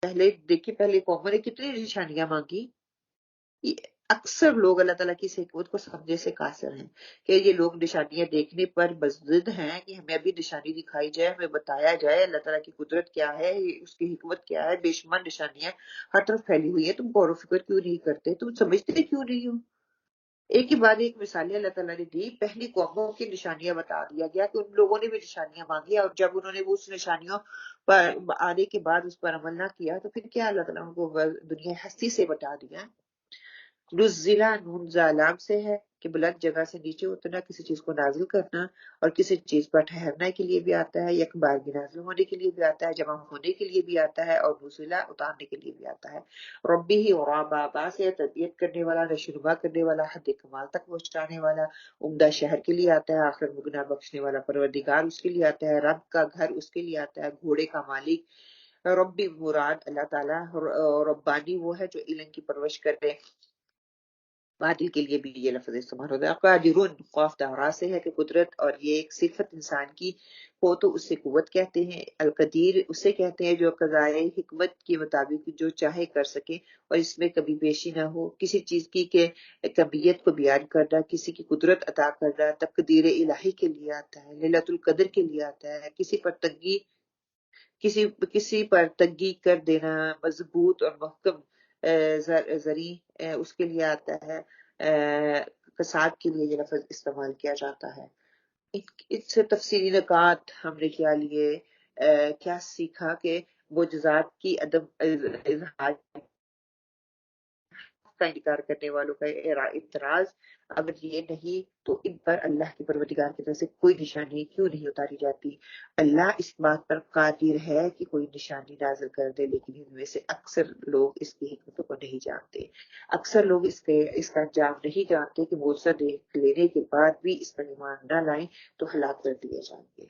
پہلے قوموں نے کتنی نشانیاں مانگی. یہ اکثر لوگ اللہ تعالیٰ کی اس حکمت کو سمجھنے سے قاصر ہیں کہ یہ لوگ نشانیاں دیکھنے پر بضد ہیں کہ ہمیں ابھی نشانی دکھائی جائے، ہمیں بتایا جائے اللہ تعالیٰ کی قدرت کیا ہے، اس کی حکمت کیا ہے. بے شمار نشانیاں ہر طرف پھیلی ہوئی ہیں، تم غور و فکر کیوں نہیں کرتے، تم سمجھتے کیوں نہیں ہو. ایک ہی بعد ایک مثالیں اللہ تعالیٰ نے دی. پہلی قوموں کی نشانیاں بتا دیا گیا کہ ان لوگوں نے بھی نشانیاں مانگی، اور جب انہوں نے اس نشانیوں پر آنے کے بعد اس پر عمل نہ کیا تو پھر کیا اللہ تعالیٰ ان کو دنیا ہستی سے بتا دیا. نزلہ نون زالام سے ہے کہ بلند جگہ سے نیچے اترنا، کسی چیز کو نازل کرنا، اور کسی چیز پر ٹھہرنے کے لیے بھی آتا ہے، یک بار بھی نازل ہونے کے لیے بھی آتا ہے، جمع ہونے کے لیے بھی آتا ہے، اور نزلہ اتارنے کے لیے بھی آتا ہے. ربی ہی اور بابا سے تربیت کرنے والا، نشوونما کرنے والا، حد کمال تک پہنچانے والا، عمدہ شہر کے لیے آتا ہے، آخر میں گناہ بخشنے والا پروردگار اس کے لیے آتا ہے، رب کا گھر اس کے لیے آتا ہے، گھوڑے کا مالک. ربی مراد اللہ تعالیٰ، ربانی وہ ہے جو علم کی پرورش کرے. باطل کے لیے بھی یہ لفظ استعمال ہوتا ہے. قادرون قاف دارا سے ہے کہ قدرت، اور یہ ایک صفت انسان کی ہو تو اس سے قوت کہتے ہیں. القدیر اسے کہتے ہیں جو قضائے حکمت کے مطابق جو چاہے کر سکے اور اس میں کبھی پیشی نہ ہو. کسی چیز کی کہ کبیت کو بیان کرنا، کسی کی قدرت عطا کرنا تقدیر الہی کے لیے آتا ہے، لیلۃ القدر کے لیے آتا ہے. کسی پر تنگی کر دینا، مضبوط اور محکم زری اس کے لیے آتا ہے. فساد کے لیے یہ لفظ استعمال کیا جاتا ہے. اس سے تفصیلی نکات ہم نے کیا لیے، کیا سیکھا کہ معجزات کی عدم اظہار کا انکار کرنے والوں کا اعتراض اگر یہ نہیں تو ان پر اللہ کے پروردگار کی طرف سے کوئی نشانی کیوں نہیں اتاری جاتی. اللہ اس بات پر قادر ہے کہ کوئی نشانی نازل کر دے، لیکن ان میں سے اکثر لوگ اس کی حکمتوں کو نہیں جانتے. اکثر لوگ اس کا انجام نہیں جانتے کہ معجزہ دیکھ لینے کے بعد بھی اس پر ایمان نہ لائیں تو ہلاک کر دیے جائیں گے.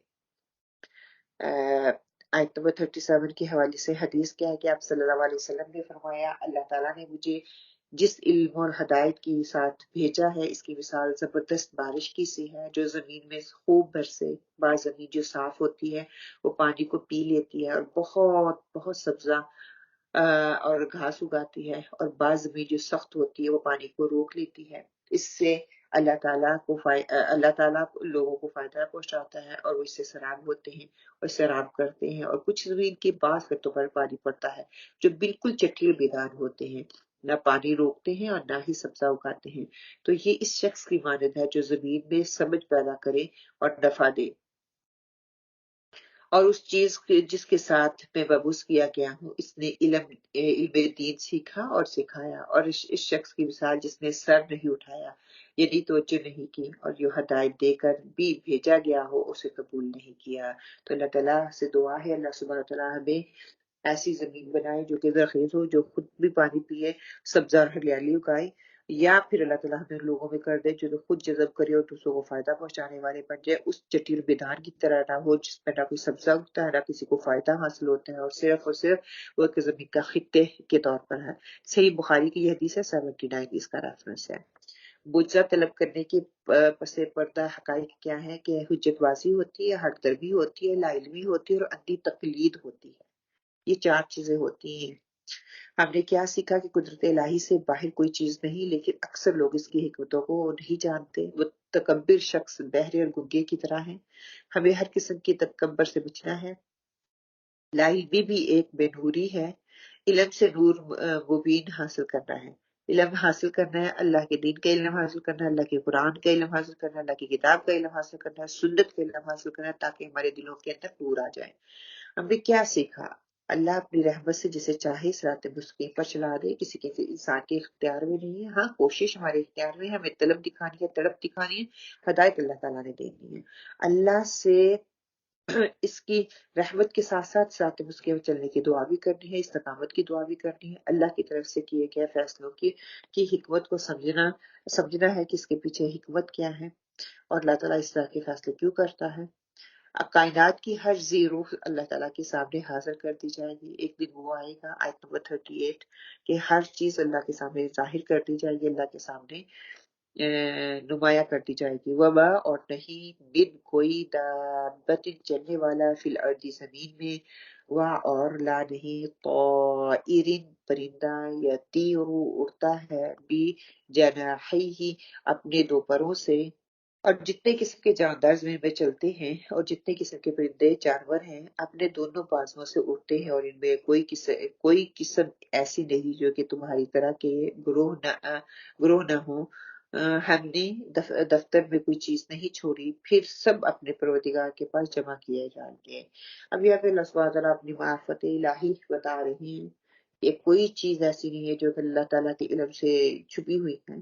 آیت نمبر 37 کے حوالے سے حدیث کیا ہے کہ آپ صلی اللہ علیہ وسلم نے فرمایا اللہ تعالیٰ نے مجھے جس علم اور ہدایت کے ساتھ بھیجا ہے اس کی مثال زبردست بارش کی سی ہے جو زمین میں خوب برسے. بعض زمین جو صاف ہوتی ہے وہ پانی کو پی لیتی ہے اور بہت بہت سبزہ اور گھاس اگاتی ہے، اور بعض زمین جو سخت ہوتی ہے وہ پانی کو روک لیتی ہے. اس سے اللہ تعالیٰ لوگوں کو فائدہ پہنچاتا ہے اور وہ اس سے سیراب ہوتے ہیں اور سیراب کرتے ہیں. اور کچھ زمین کے بعض خطوں پر پانی پڑتا ہے جو بالکل چٹیل بیدان ہوتے ہیں، نہ پانی روکتے ہیں اور نہ ہی سبزہ اگاتے ہیں. تو یہ اس شخص کی مانند ہے جو زمین میں سمجھ پیدا کرے اور نفع دے. اور اس چیز جس کے ساتھ میں مبعوث کیا گیا ہوں اس نے علم دین سیکھا اور سکھایا، اور اس شخص کی مثال جس نے سر نہیں اٹھایا یعنی توجہ نہیں کی اور جو ہدایت دے کر بھی بھیجا گیا ہو اسے قبول نہیں کیا۔ تو اللہ تعالیٰ سے دعا ہے اللہ سبحانہ وتعالیٰ ہمیں ایسی زمین بنائے جو کہ زرخیز ہو، جو خود بھی پانی پیے، سبزہ اور ہریالی اگائے، یا پھر اللہ تعالیٰ ہمیں لوگوں میں کر دے جو خود جذب کرے اور دوسروں کو فائدہ پہنچانے والے بن جائے، اس جٹل میدان کی طرح نہ ہو جس میں نہ کوئی سبزہ اگتا ہے نہ کسی کو فائدہ حاصل ہوتا ہے، اور صرف وہ ایک زمین کا خطے کے طور پر ہے۔ صحیح بخاری کی یہ حدیث ہے 79، اس کا ریفرنس ہے۔ بجا طلب کرنے کی پس پردہ حقائق کیا ہے کہ حجت بازی ہوتی ہے، حق دربی ہوتی ہے، لا علمی ہوتی ہے اور اندھی تقلید ہوتی ہے۔ یہ 4 چیزیں ہوتی ہیں۔ ہم نے کیا سیکھا کہ قدرت الہی سے باہر کوئی چیز نہیں، لیکن اکثر لوگ اس کی حکمتوں کو نہیں جانتے۔ وہ تکبر شخص بہرے اور گنگے کی طرح ہے۔ ہمیں ہر قسم کی تکبر سے بچنا ہے۔ لا علمی بھی ایک بے نوری ہے۔ علم سے نور مبین حاصل کرنا ہے۔ علم حاصل کرنا ہے، اللہ کے دین کا علم حاصل کرنا ہے، اللہ کے قرآن کا علم حاصل کرنا ہے، اللہ کی کتاب کا علم حاصل کرنا ہے، سنت کا علم حاصل کرنا ہے، تاکہ ہمارے دلوں کے اندر نور آ جائے۔ ہم نے کیا سیکھا؟ اللہ اپنی رحمت سے جسے چاہے صراط مستقیم پر چلا دے، کسی انسان کے اختیار میں نہیں ہے۔ ہاں، کوشش ہمارے اختیار میں ہے، ہمیں طلب دکھانی ہے، تڑپ دکھانی ہے، ہدایت اللہ تعالیٰ نے دینی ہے۔ اللہ سے اس کی رحمت کے ساتھ ساتھ صراط مستقیم چلنے کی دعا بھی کرنی ہے، استقامت کی دعا بھی کرنی ہے، اللہ کی طرف سے کیے گئے فیصلوں کی حکمت کو سمجھنا ہے کہ اس کے پیچھے حکمت کیا ہے اور اللہ تعالیٰ اس طرح کے فیصلے کیوں کرتا ہے۔ اب کائنات کی ہر ذی روح اللہ تعالیٰ کے سامنے حاضر کر دی جائے گی۔ ایک دن وہ آئے گا، آیت نمبر 38، کہ ہر چیز اللہ کے سامنے ظاہر کر دی جائے گی، اللہ کے سامنے نمایاں کر دی جائے گی۔ وبا اور نہیں بن کوئی دابت چلنے والا فی الارض زمین میں، اور لا نہیں طائر پرندہ یطیر اڑتا ہے، بھی جناحیہ اپنے 2 پروں سے، اور جتنے قسم کے جاندار زمین میں چلتے ہیں اور جتنے قسم کے پرندے جانور ہیں اپنے دونوں بازوؤں سے اڑتے ہیں، اور ان میں کوئی قسم ایسی نہیں جو کہ تمہاری طرح کے گروہ نہ ہوں۔ ہم نے دفتر میں کوئی چیز نہیں چھوڑی، پھر سب اپنے پروردگار کے پاس جمع کیے جائیں گے۔ اب یہاں پہ اللہ سبحانہ تعالیٰ اپنی معرفت الہی بتا رہے ہیں کہ کوئی چیز ایسی نہیں ہے جو کہ اللہ تعالیٰ کے علم سے چھپی ہوئی ہے،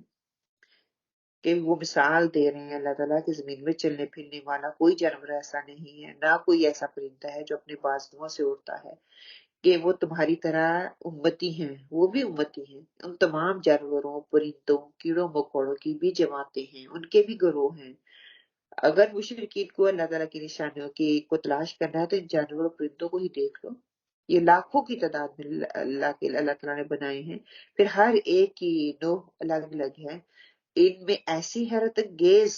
کہ وہ مثال دے رہے ہیں اللہ تعالیٰ کی زمین میں چلنے پھرنے والا کوئی جانور ایسا نہیں ہے، نہ کوئی ایسا پرندہ ہے جو اپنے بازوؤں سے اڑتا ہے، کہ وہ تمہاری طرح امتی ہیں، وہ بھی امتی ہیں۔ ان تمام جانوروں، پرندوں، کیڑوں مکوڑوں کی بھی جماعتیں ہیں، ان کے بھی گروہ ہیں۔ اگر مشرکین کو اللہ تعالیٰ کی نشانیوں کو تلاش کرنا ہے تو ان جانوروں اور پرندوں کو ہی دیکھ لو۔ یہ لاکھوں کی تعداد میں اللہ تعالیٰ نے بنائے ہیں، پھر ہر ایک کی نوع الگ الگ ہے۔ ان میں ایسی حیرت انگیز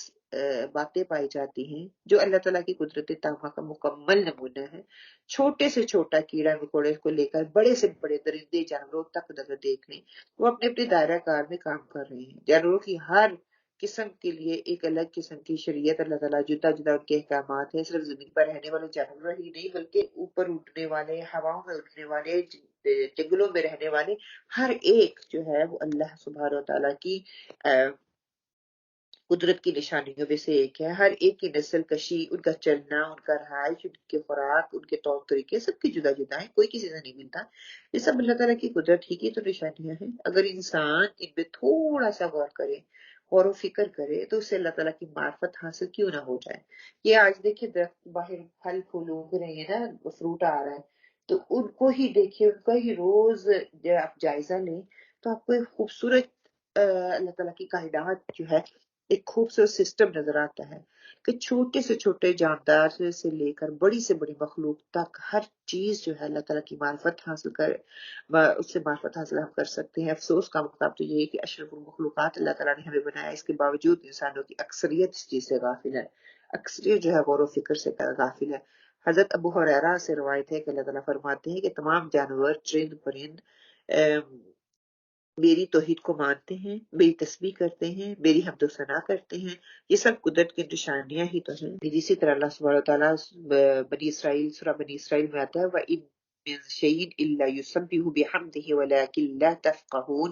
باتیں پائی جاتی ہیں جو اللہ تعالیٰ کی قدرت تامہ کا مکمل نمونہ ہے۔ چھوٹے سے چھوٹا کیڑا مکوڑے کو لے کر بڑے سے بڑے درندے جانوروں تک نظر دیکھ لیں، وہ اپنے اپنے دائرہ کار میں کام کر رہے ہیں۔ جانوروں کی ہر قسم کے لیے ایک الگ قسم کی شریعت اللہ تعالیٰ جدا جدا ان کے احکامات ہیں۔ صرف زمین پر رہنے والے جانور ہی نہیں بلکہ اوپر اٹھنے والے، ہواؤں میں اٹھنے والے، جنگلوں میں رہنے والے، ہر ایک جو ہے وہ اللہ سبحانہ و تعالیٰ کی قدرت کی نشانیوں میں سے ایک ہے۔ ہر ایک کی نسل کشی، ان کا چلنا، ان کا رہائش، ان کے خوراک، ان کے طور طریقے سب کی جدا جدا ہیں، کوئی کسی سے نہیں ملتا۔ یہ سب اللہ تعالیٰ کی قدرت ہی کی تو نشانیاں ہیں۔ اگر انسان ان پہ تھوڑا سا غور کرے، غور و فکر کرے، تو اسے اللہ تعالیٰ کی معرفت حاصل کیوں نہ ہو جائے۔ یہ آج دیکھیں درخت باہر پھل پھول اگ رہے ہیں نا، فروٹ آ رہا ہے، تو ان کو ہی دیکھیے، ان کا ہی روز جب آپ جائزہ لیں تو آپ کو ایک خوبصورت اللہ تعالیٰ کی کائنات جو ہے ایک خوبصورت سسٹم نظر آتا ہے، کہ چھوٹے سے چھوٹے جاندار سے لے کر بڑی سے بڑی مخلوق تک ہر چیز جو ہے اللہ تعالیٰ کی معرفت حاصل اس سے معرفت حاصل ہم کر سکتے ہیں۔ افسوس کا مقام تو یہ ہے کہ اشرف المخلوقات اللہ تعالیٰ نے ہمیں بنایا، اس کے باوجود انسانوں کی اکثریت اس چیز سے غافل ہے، اکثریت جو ہے غور و فکر سے غافل ہے۔ حضرت ابو ہریرہ سے روایت ہے کہ اللہ تعالیٰ فرماتے ہیں کہ تمام جانور، چرند پرند میری توحید کو مانتے ہیں، میری تسبیح کرتے ہیں، میری حمد و ثنا کرتے ہیں، یہ سب قدرت کی نشانیاں ہی تو ہیں۔ اسی طرح اللہ سبحانہ وتعالیٰ بنی اسرائیل، سورہ بنی اسرائیل میں آتا ہے وَإِن مِّن شَيْءٍ إِلَّا يُسَبِّحُ بِحَمْدِهِ وَلَٰكِن لَّا تَفْقَهُونَ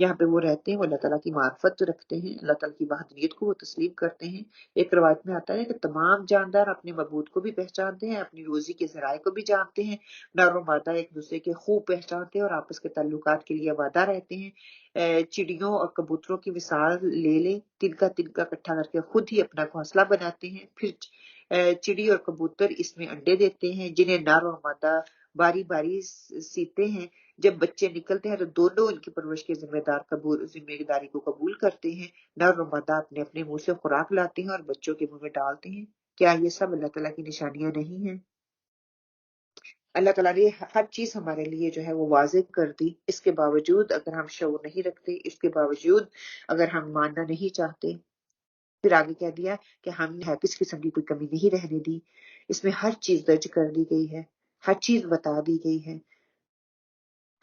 یہاں پہ وہ رہتے ہیں، وہ اللہ تعالیٰ کی معرفت رکھتے ہیں، اللہ تعالیٰ کی وحدانیت کو وہ تسلیم کرتے ہیں۔ ایک روایت میں آتا ہے کہ تمام جاندار اپنے معبود کو بھی پہچانتے ہیں، اپنی روزی کے ذرائع کو بھی جانتے ہیں، نر و مادہ ایک دوسرے کے خوب پہچانتے ہیں اور آپس کے تعلقات کے لیے آبادہ رہتے ہیں۔ چڑیوں اور کبوتروں کی مثال لے لیں، تنکا تنکا اکٹھا کر کے خود ہی اپنا گھونسلہ بناتے ہیں، پھر چڑی اور کبوتر اس میں انڈے دیتے ہیں جنہیں نر اور مادہ باری باری سیتے ہیں۔ جب بچے نکلتے ہیں تو دونوں ان کی پرورش کے ذمہ داری کو قبول کرتے ہیں۔ نر اور مادہ اپنے اپنے منہ سے خوراک لاتے ہیں اور بچوں کے منہ میں ڈالتے ہیں۔ کیا یہ سب اللہ تعالیٰ کی نشانیاں نہیں ہیں؟ اللہ تعالیٰ نے ہر چیز ہمارے لیے جو ہے وہ واضح کر دی، اس کے باوجود اگر ہم شعور نہیں رکھتے، اس کے باوجود اگر ہم ماننا نہیں چاہتے، پھر آگے کہہ دیا کہ ہم نے کس قسم کی کوئی کمی نہیں رہنے دی، اس میں ہر چیز درج کر دی گئی ہے، ہر چیز بتا دی گئی ہے۔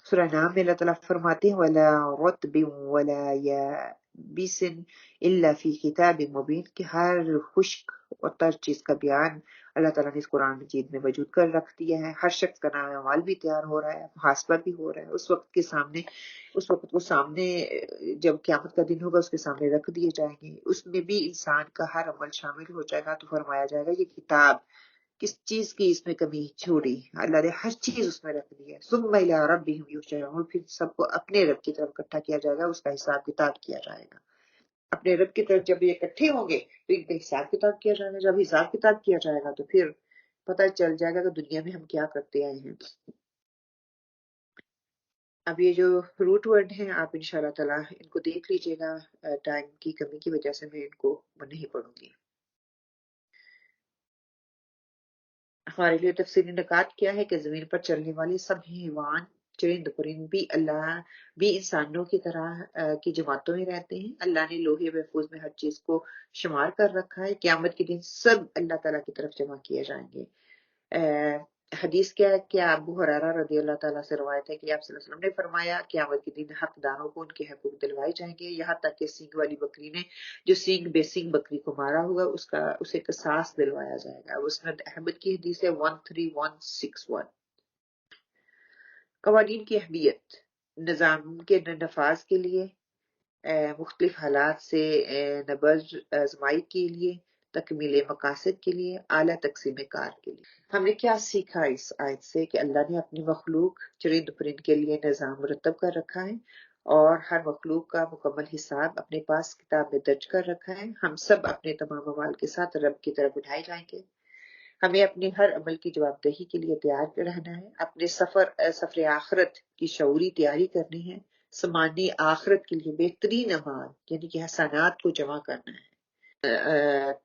سورہ نام میں اللہ تعالیٰ فرماتے ہیں وَلَا رَطْبٍ وَلَا يَابِسٍ إِلَّا فِي كِتَابٍ مُبِينٍ کہ ہر خشک اور تر چیز کا بیان اللہ تعالیٰ نے اس قرآن مجید میں موجود کر رکھ دیا ہے۔ ہر شخص کا نام اعمال بھی تیار ہو رہا ہے، محاسبہ بھی ہو رہا ہے، اس وقت وہ سامنے جب قیامت کا دن ہوگا اس کے سامنے رکھ دیے جائیں گے، اس میں بھی انسان کا ہر عمل شامل ہو جائے گا۔ تو فرمایا جائے گا یہ کتاب کس چیز کی اس میں کمی چھوڑی، اللہ نے ہر چیز اس میں رکھ دی ہے۔ ثم الی ربہم یحشرون پھر سب کو اپنے رب کی طرف اکٹھا کیا جائے گا، اس کا حساب کتاب کیا جائے گا۔ اپنے رب کی طرف جب یہ اکٹھے ہوں گے تو ان کا حساب کتاب کیا جائے گا، جب حساب کتاب کیا جائے گا تو پھر پتہ چل جائے گا کہ دنیا میں ہم کیا کرتے آئے ہیں۔ اب یہ جو روٹ ورڈ ہیں آپ انشاءاللہ تعالیٰ ان کو دیکھ لیجئے گا، ٹائم کی کمی کی وجہ سے میں ان کو نہیں پڑھوں گی۔ ہمارے لیے تفصیلی نکات کیا ہے کہ زمین پر چلنے والے سب حیوان چرند پرند بھی بھی انسانوں کی طرح کی جماعتوں میں رہتے ہیں۔ اللہ نے لوہے محفوظ میں ہر چیز کو شمار کر رکھا ہے، قیامت کے دن سب اللہ تعالیٰ کی طرف جمع کیے جائیں گے۔ حدیث کیا ہے کہ ابو ہریرہ رضی اللہ تعالیٰ سے روایت ہے کہ آپ صلی اللہ علیہ وسلم نے فرمایا قیامت کے دن حقداروں کو ان کے حقوق دلوائے جائیں گے، یہاں تک کہ سینگ والی بکری نے جو سینگ بے سینگ بکری کو مارا ہوگا اسے قصاص دلوایا جائے گا۔ مسند احمد کی حدیث ہے 13161۔ قوانین کی اہمیت، نظام کے نفاذ کے لیے، مختلف حالات سے نبرد آزمائی کے لیے، تکمیل مقاصد کے لیے، اعلیٰ تقسیم کار کے لیے۔ ہم نے کیا سیکھا اس آیت سے کہ اللہ نے اپنی مخلوق چرند پرند کے لیے نظام مرتب کر رکھا ہے اور ہر مخلوق کا مکمل حساب اپنے پاس کتاب میں درج کر رکھا ہے۔ ہم سب اپنے تمام اعمال کے ساتھ رب کی طرف اٹھائے جائیں گے۔ ہمیں اپنے ہر عمل کی جواب دہی کے لیے تیار رہنا ہے، اپنے سفر آخرت کی شعوری تیاری کرنی ہے، سمانی آخرت کے لیے بہترین اعمال یعنی کہ حسنات کو جمع کرنا ہے۔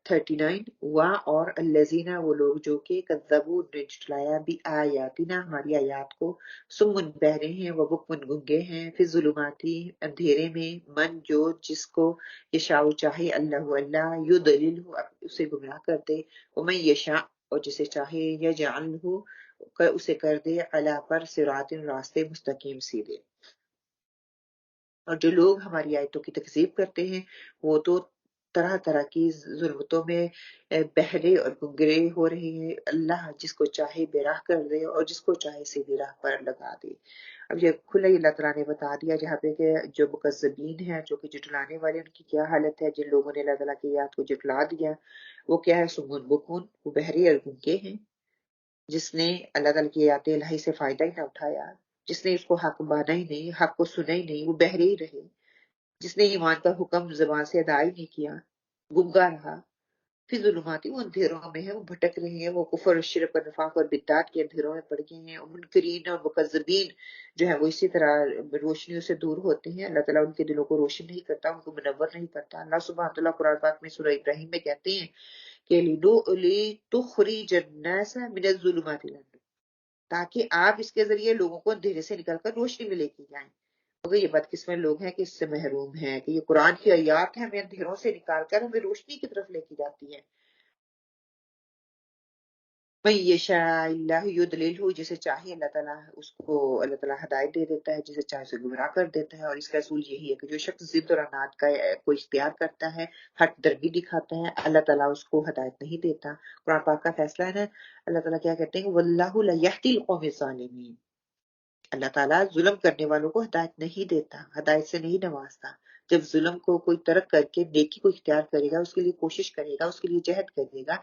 39 اور الذین وہ لوگ جو کہ کذبوا نے جھٹلایا بھی آیاتنا ہماری آیات کو، سمن بہرے ہیں وہ بکمن گنگے ہیں، فی الظلماتی اندھیرے میں، من جو جس کو یشاء چاہے اللہ یضللہ اسے گمراہ کر دے، ومن یشاء اور جسے چاہے یجعلہ اسے کر دے علی پر صراط راستے مستقیم سیدھے۔ اور جو لوگ ہماری آیتوں کی تکذیب کرتے ہیں وہ تو طرح طرح کی ضرورتوں میں بہرے اور گنگرے ہو رہے ہیں۔ اللہ جس کو چاہے بے راہ کر دے اور جس کو چاہے سیدھی راہ پر لگا دے۔ اب یہ کھلا ہی اللہ تعالیٰ نے بتا دیا جہاں پہ کہ جو مکذبین ہیں، جو کہ جٹلانے والے، ان کی کیا حالت ہے۔ جن لوگوں نے اللہ تعالیٰ کی آیات کو جٹلا دیا وہ کیا ہے، سمون بکون، وہ بہرے اور گنگے ہیں۔ جس نے اللہ تعالیٰ کی آیات الہی سے فائدہ ہی نہ اٹھایا، جس نے اس کو حق مانا ہی نہیں، حق کو سنا ہی نہیں، وہ بہرے ہی رہے۔ جس نے ایمان کا حکم زبان سے ادا ہی نہیں کیا، گنگا رہا۔ پھر ظلماتی وہ اندھیروں میں ہے، وہ بھٹک رہے ہیں، وہ کفر اور شرک اور نفاق اور بدعات کے اندھیروں میں پڑ گئے ہیں۔ منکرین اور مکذبین جو ہے وہ اسی طرح روشنیوں سے دور ہوتے ہیں۔ اللہ تعالیٰ ان کے دلوں کو روشن نہیں کرتا، ان کو منور نہیں کرتا۔ اللہ سبحانہ تعالیٰ قرآن پاک میں سورہ ابراہیم میں کہتے ہیں کہ لِتُخْرِجَ النَّاسَ مِنَ الظُّلُمَاتِ إِلَى النُّورِ تاکہ آپ اس کے ذریعے لوگوں کو اندھیرے سے نکل کر روشنی میں لے کے جائیں۔ مگر یہ بدقسمت لوگ ہیں کہ اس سے محروم ہیں، کہ یہ قرآن کی آیات ہیں، ہمیں اندھیروں سے نکال کر ہمیں روشنی کی طرف لے کے جاتی ہیں۔ من یشاء اللہ یضللہ جسے چاہے اللہ تعالیٰ اس کو اللہ تعالیٰ ہدایت دے دیتا ہے، جسے چاہے اسے گمراہ کر دیتا ہے۔ اور اس کا اصول یہی ہے کہ جو شخص ضد اور عناد کا کو اختیار کرتا ہے، ہٹ درمی دکھاتا ہے، اللہ تعالیٰ اس کو ہدایت نہیں دیتا۔ قرآن پاک کا فیصلہ ہے نا، اللہ تعالیٰ کیا کہتے ہیں، واللہ لا یہدی القوم الظالمین، اللہ تعالیٰ ظلم کرنے والوں کو ہدایت نہیں دیتا، ہدایت سے نہیں نوازتا۔ جب ظلم کو کوئی ترک کر کے نیکی کو اختیار کرے گا، اس کے لیے کوشش کرے گا، اس کے لیے جہد کرے گا،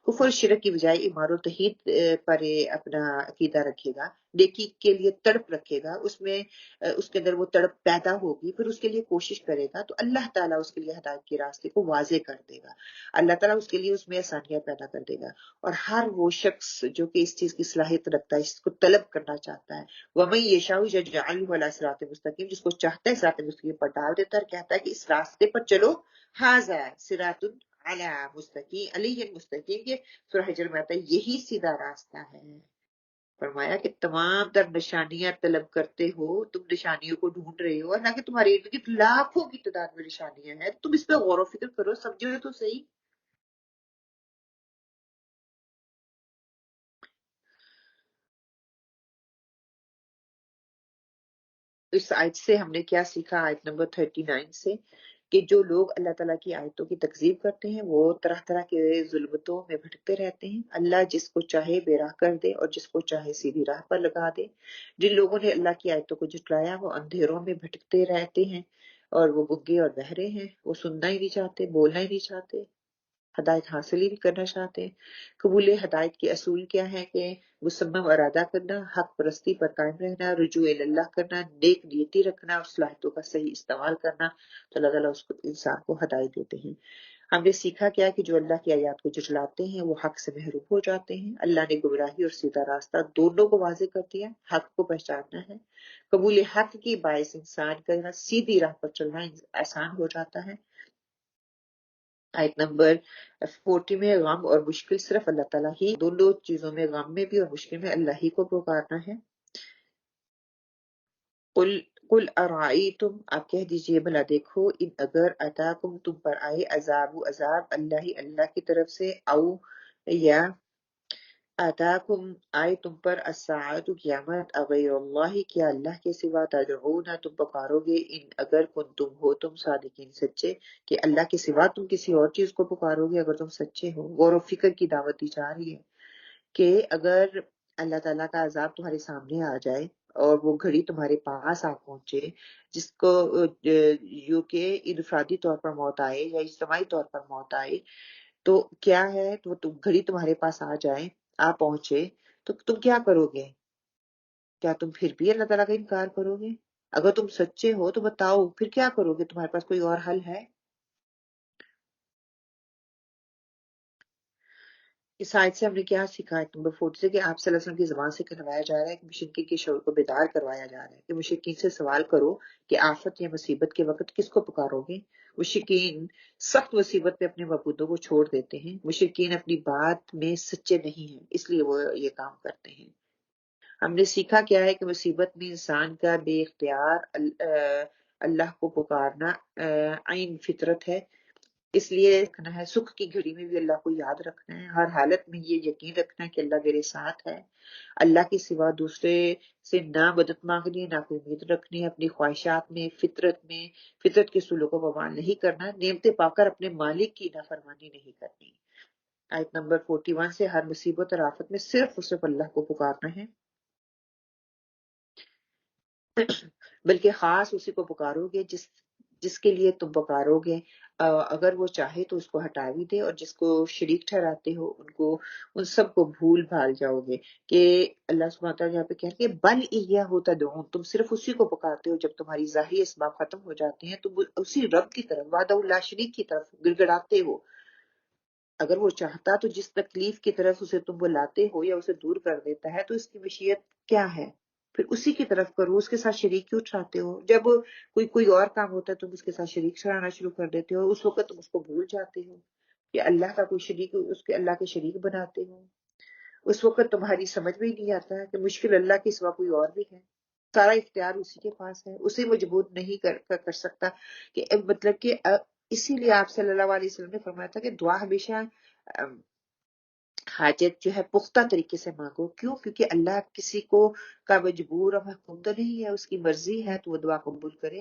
کفر شرک کی بجائے ایمان و توحید پر اپنا عقیدہ رکھے گا، نیکی کے لیے تڑپ رکھے گا، اس میں اس کے اندر وہ تڑپ پیدا ہوگی، پھر اس کے لیے کوشش کرے گا، تو اللہ تعالیٰ اس کے لیے ہدایت کے راستے کو واضح کر دے گا۔ اللہ تعالیٰ اس کے لیے اس میں آسانیاں پیدا کر دے گا۔ اور ہر وہ شخص جو کہ اس چیز کی صلاحیت رکھتا ہے، اس کو طلب کرنا چاہتا ہے، وَمَن يَشَاءُ يَجْعَلْهُ عَلَىٰ صِرَاطٍ مُسْتَقِيمٍ، جس کو چاہتا ہے صراط مستقیم پر ڈال دیتا ہے اور کہتا ہے کہ اس راستے پر چلو، ھذا صراط علی مستقیم، علی مستقیم، یہ سورہ حجر میں آتا ہے، یہی سیدھا راستہ ہے۔ فرمایا کہ تمام تر نشانیاں طلب کرتے ہو، تم نشانیوں کو ڈھونڈ رہے ہو، حالانکہ تمہارے ارد گرد لاکھوں کی تعداد میں نشانیاں ہیں، تم اس پہ غور و فکر کرو، سمجھو تو صحیح۔ اس آیت سے ہم نے کیا سیکھا؟ آیت نمبر 39 سے کہ جو لوگ اللہ تعالیٰ کی آیتوں کی تکذیب کرتے ہیں وہ طرح طرح کے ظلمتوں میں بھٹکتے رہتے ہیں۔ اللہ جس کو چاہے بے راہ کر دے اور جس کو چاہے سیدھی راہ پر لگا دے۔ جن لوگوں نے اللہ کی آیتوں کو جھٹلایا وہ اندھیروں میں بھٹکتے رہتے ہیں اور وہ گنگے اور بہرے ہیں، وہ سننا ہی نہیں چاہتے، بولنا ہی نہیں چاہتے، ہدایت حاصل ہی نہیں کرنا چاہتے۔ قبول ہدایت کے اصول کیا ہے کہ مصمم ارادہ کرنا، حق پرستی پر قائم رہنا، رجوع اللہ کرنا، نیک نیتی رکھنا اور صلاحیتوں کا صحیح استعمال کرنا، تو اللہ تعالیٰ اس کو انسان کو ہدایت دیتے ہیں۔ ہم نے سیکھا کیا کہ جو اللہ کی آیات کو جھٹلاتے ہیں وہ حق سے محروم ہو جاتے ہیں۔ اللہ نے گمراہی اور سیدھا راستہ دونوں کو واضح کر دیا، حق کو پہچاننا ہے۔ قبول حق کی باعث انسان کا سیدھی راہ پر چلنا آسان ہو جاتا ہے۔ آیت نمبر 40 میں غم اور مشکل صرف اللہ تعالیٰ ہی، دونوں چیزوں میں، غم میں بھی اور مشکل میں اللہ ہی کو پکارنا ہے۔ قل ارائیتم، آپ کہہ دیجئے بھلا دیکھو، ان اگر اتاکم تم پر آئے عذاب اللہ کی طرف سے، او یا اتاکم آئے تم پر الساعۃ قیامت، اغیر اللہ کیا اللہ کے سوا، تدعون تم پکارو گے، ان اگر کنتم ہو تم صادقین سچے، کہ اللہ کے سوا تم کسی اور چیز کو پکارو گے اگر تم سچے ہو۔ غور و فکر کی دعوت دی جا رہی ہے کہ اگر اللہ تعالیٰ کا عذاب تمہارے سامنے آ جائے اور وہ گھڑی تمہارے پاس آ پہنچے، جس کو یوں کہ انفرادی طور پر موت آئے یا اجتماعی طور پر موت آئے، تو کیا ہے، تو گھڑی تمہارے پاس آ جائے، آ پہنچے، تو تم کیا کرو گے؟ کیا تم پھر بھی اللہ تعالیٰ کا انکار کرو گے؟ اگر تم سچے ہو تو بتاؤ پھر کیا کرو گے؟ تمہارے پاس کوئی اور حل ہے؟ اس آیت سے ہم نے کیا سیکھا؟ آیت نمبر 40 سے کہ آپ صلی اللہ علیہ وسلم کی زبان سے کہلوایا جا رہا ہے کہ مشرکین کے شعور کو بیدار کروایا جا رہا ہے کہ مشرکین سے سوال کرو کہ آفت یا مصیبت کے وقت کس کو پکارو گے؟ مشرکین سخت مصیبت میں اپنے معبودوں کو چھوڑ دیتے ہیں۔ مشرکین اپنی بات میں سچے نہیں ہیں، اس لیے وہ یہ کام کرتے ہیں۔ ہم نے سیکھا کیا ہے کہ مصیبت میں انسان کا بے اختیار اللہ کو پکارنا عین فطرت ہے۔ اس لیے رکھنا ہے، سکھ کی گھڑی میں بھی اللہ کو یاد رکھنا ہے، ہر حالت میں یہ یقین رکھنا ہے کہ اللہ میرے ساتھ ہے۔ اللہ کے سوا دوسرے سے نہ مدد مانگنی ہے، نہ کوئی امید رکھنی ہے، اپنی خواہشات میں، فطرت کے اصولوں کو بوال نہیں کرنا، نعمتیں پا کر اپنے مالک کی نافرمانی نہیں کرنی۔ آیت نمبر 41 سے ہر مصیبت اور آفت میں صرف اور صرف اللہ کو پکارنا ہے، بلکہ خاص اسی کو پکارو گے جس کے لیے تم پکارو گے، اگر وہ چاہے تو اس کو ہٹا بھی دے، اور جس کو شریک ٹھہراتے ہو ان سب کو بھول بھال جاؤ گے۔ کہ اللہ سبحانہ وتعالیٰ یہاں پہ کہہ رہے کہ بل ایہ تدعون، تم صرف اسی کو پکارتے ہو جب تمہاری ظاہری اسباب ختم ہو جاتے ہیں، تم اسی رب کی طرف، وحدہ لا شریک کی طرف گڑ گڑاتے ہو۔ اگر وہ چاہتا تو جس تکلیف کی طرف اسے تم بلاتے ہو یا اسے دور کر دیتا ہے تو اس کی مشیت کیا ہے؟ پھر اسی کی طرف کرو، اس کے ساتھ شریک کیوں ٹھہراتے ہو؟ جب کوئی اور کام ہوتا ہے تم اس کے ساتھ شریک ٹھہرانا شروع کر دیتے ہو، اس وقت تم اس کو بھول جاتے ہو کہ اللہ کا کوئی شریک، اس کے اللہ کے شریک بناتے ہو۔ اس وقت تمہاری سمجھ میں ہی نہیں آتا کہ مشکل اللہ کے سوا کوئی اور بھی ہے، سارا اختیار اسی کے پاس ہے، اسے مجبور نہیں کر سکتا کہ مطلب کہ اسی لیے آپ صلی اللہ علیہ وسلم نے فرمایا تھا کہ دعا ہمیشہ حاجت جو ہے پختہ طریقے سے مانگو۔ کیوں؟ کیونکہ اللہ کسی کو کا مجبور اور محکوم تو نہیں ہے، اس کی مرضی ہے تو وہ دعا قبول کرے۔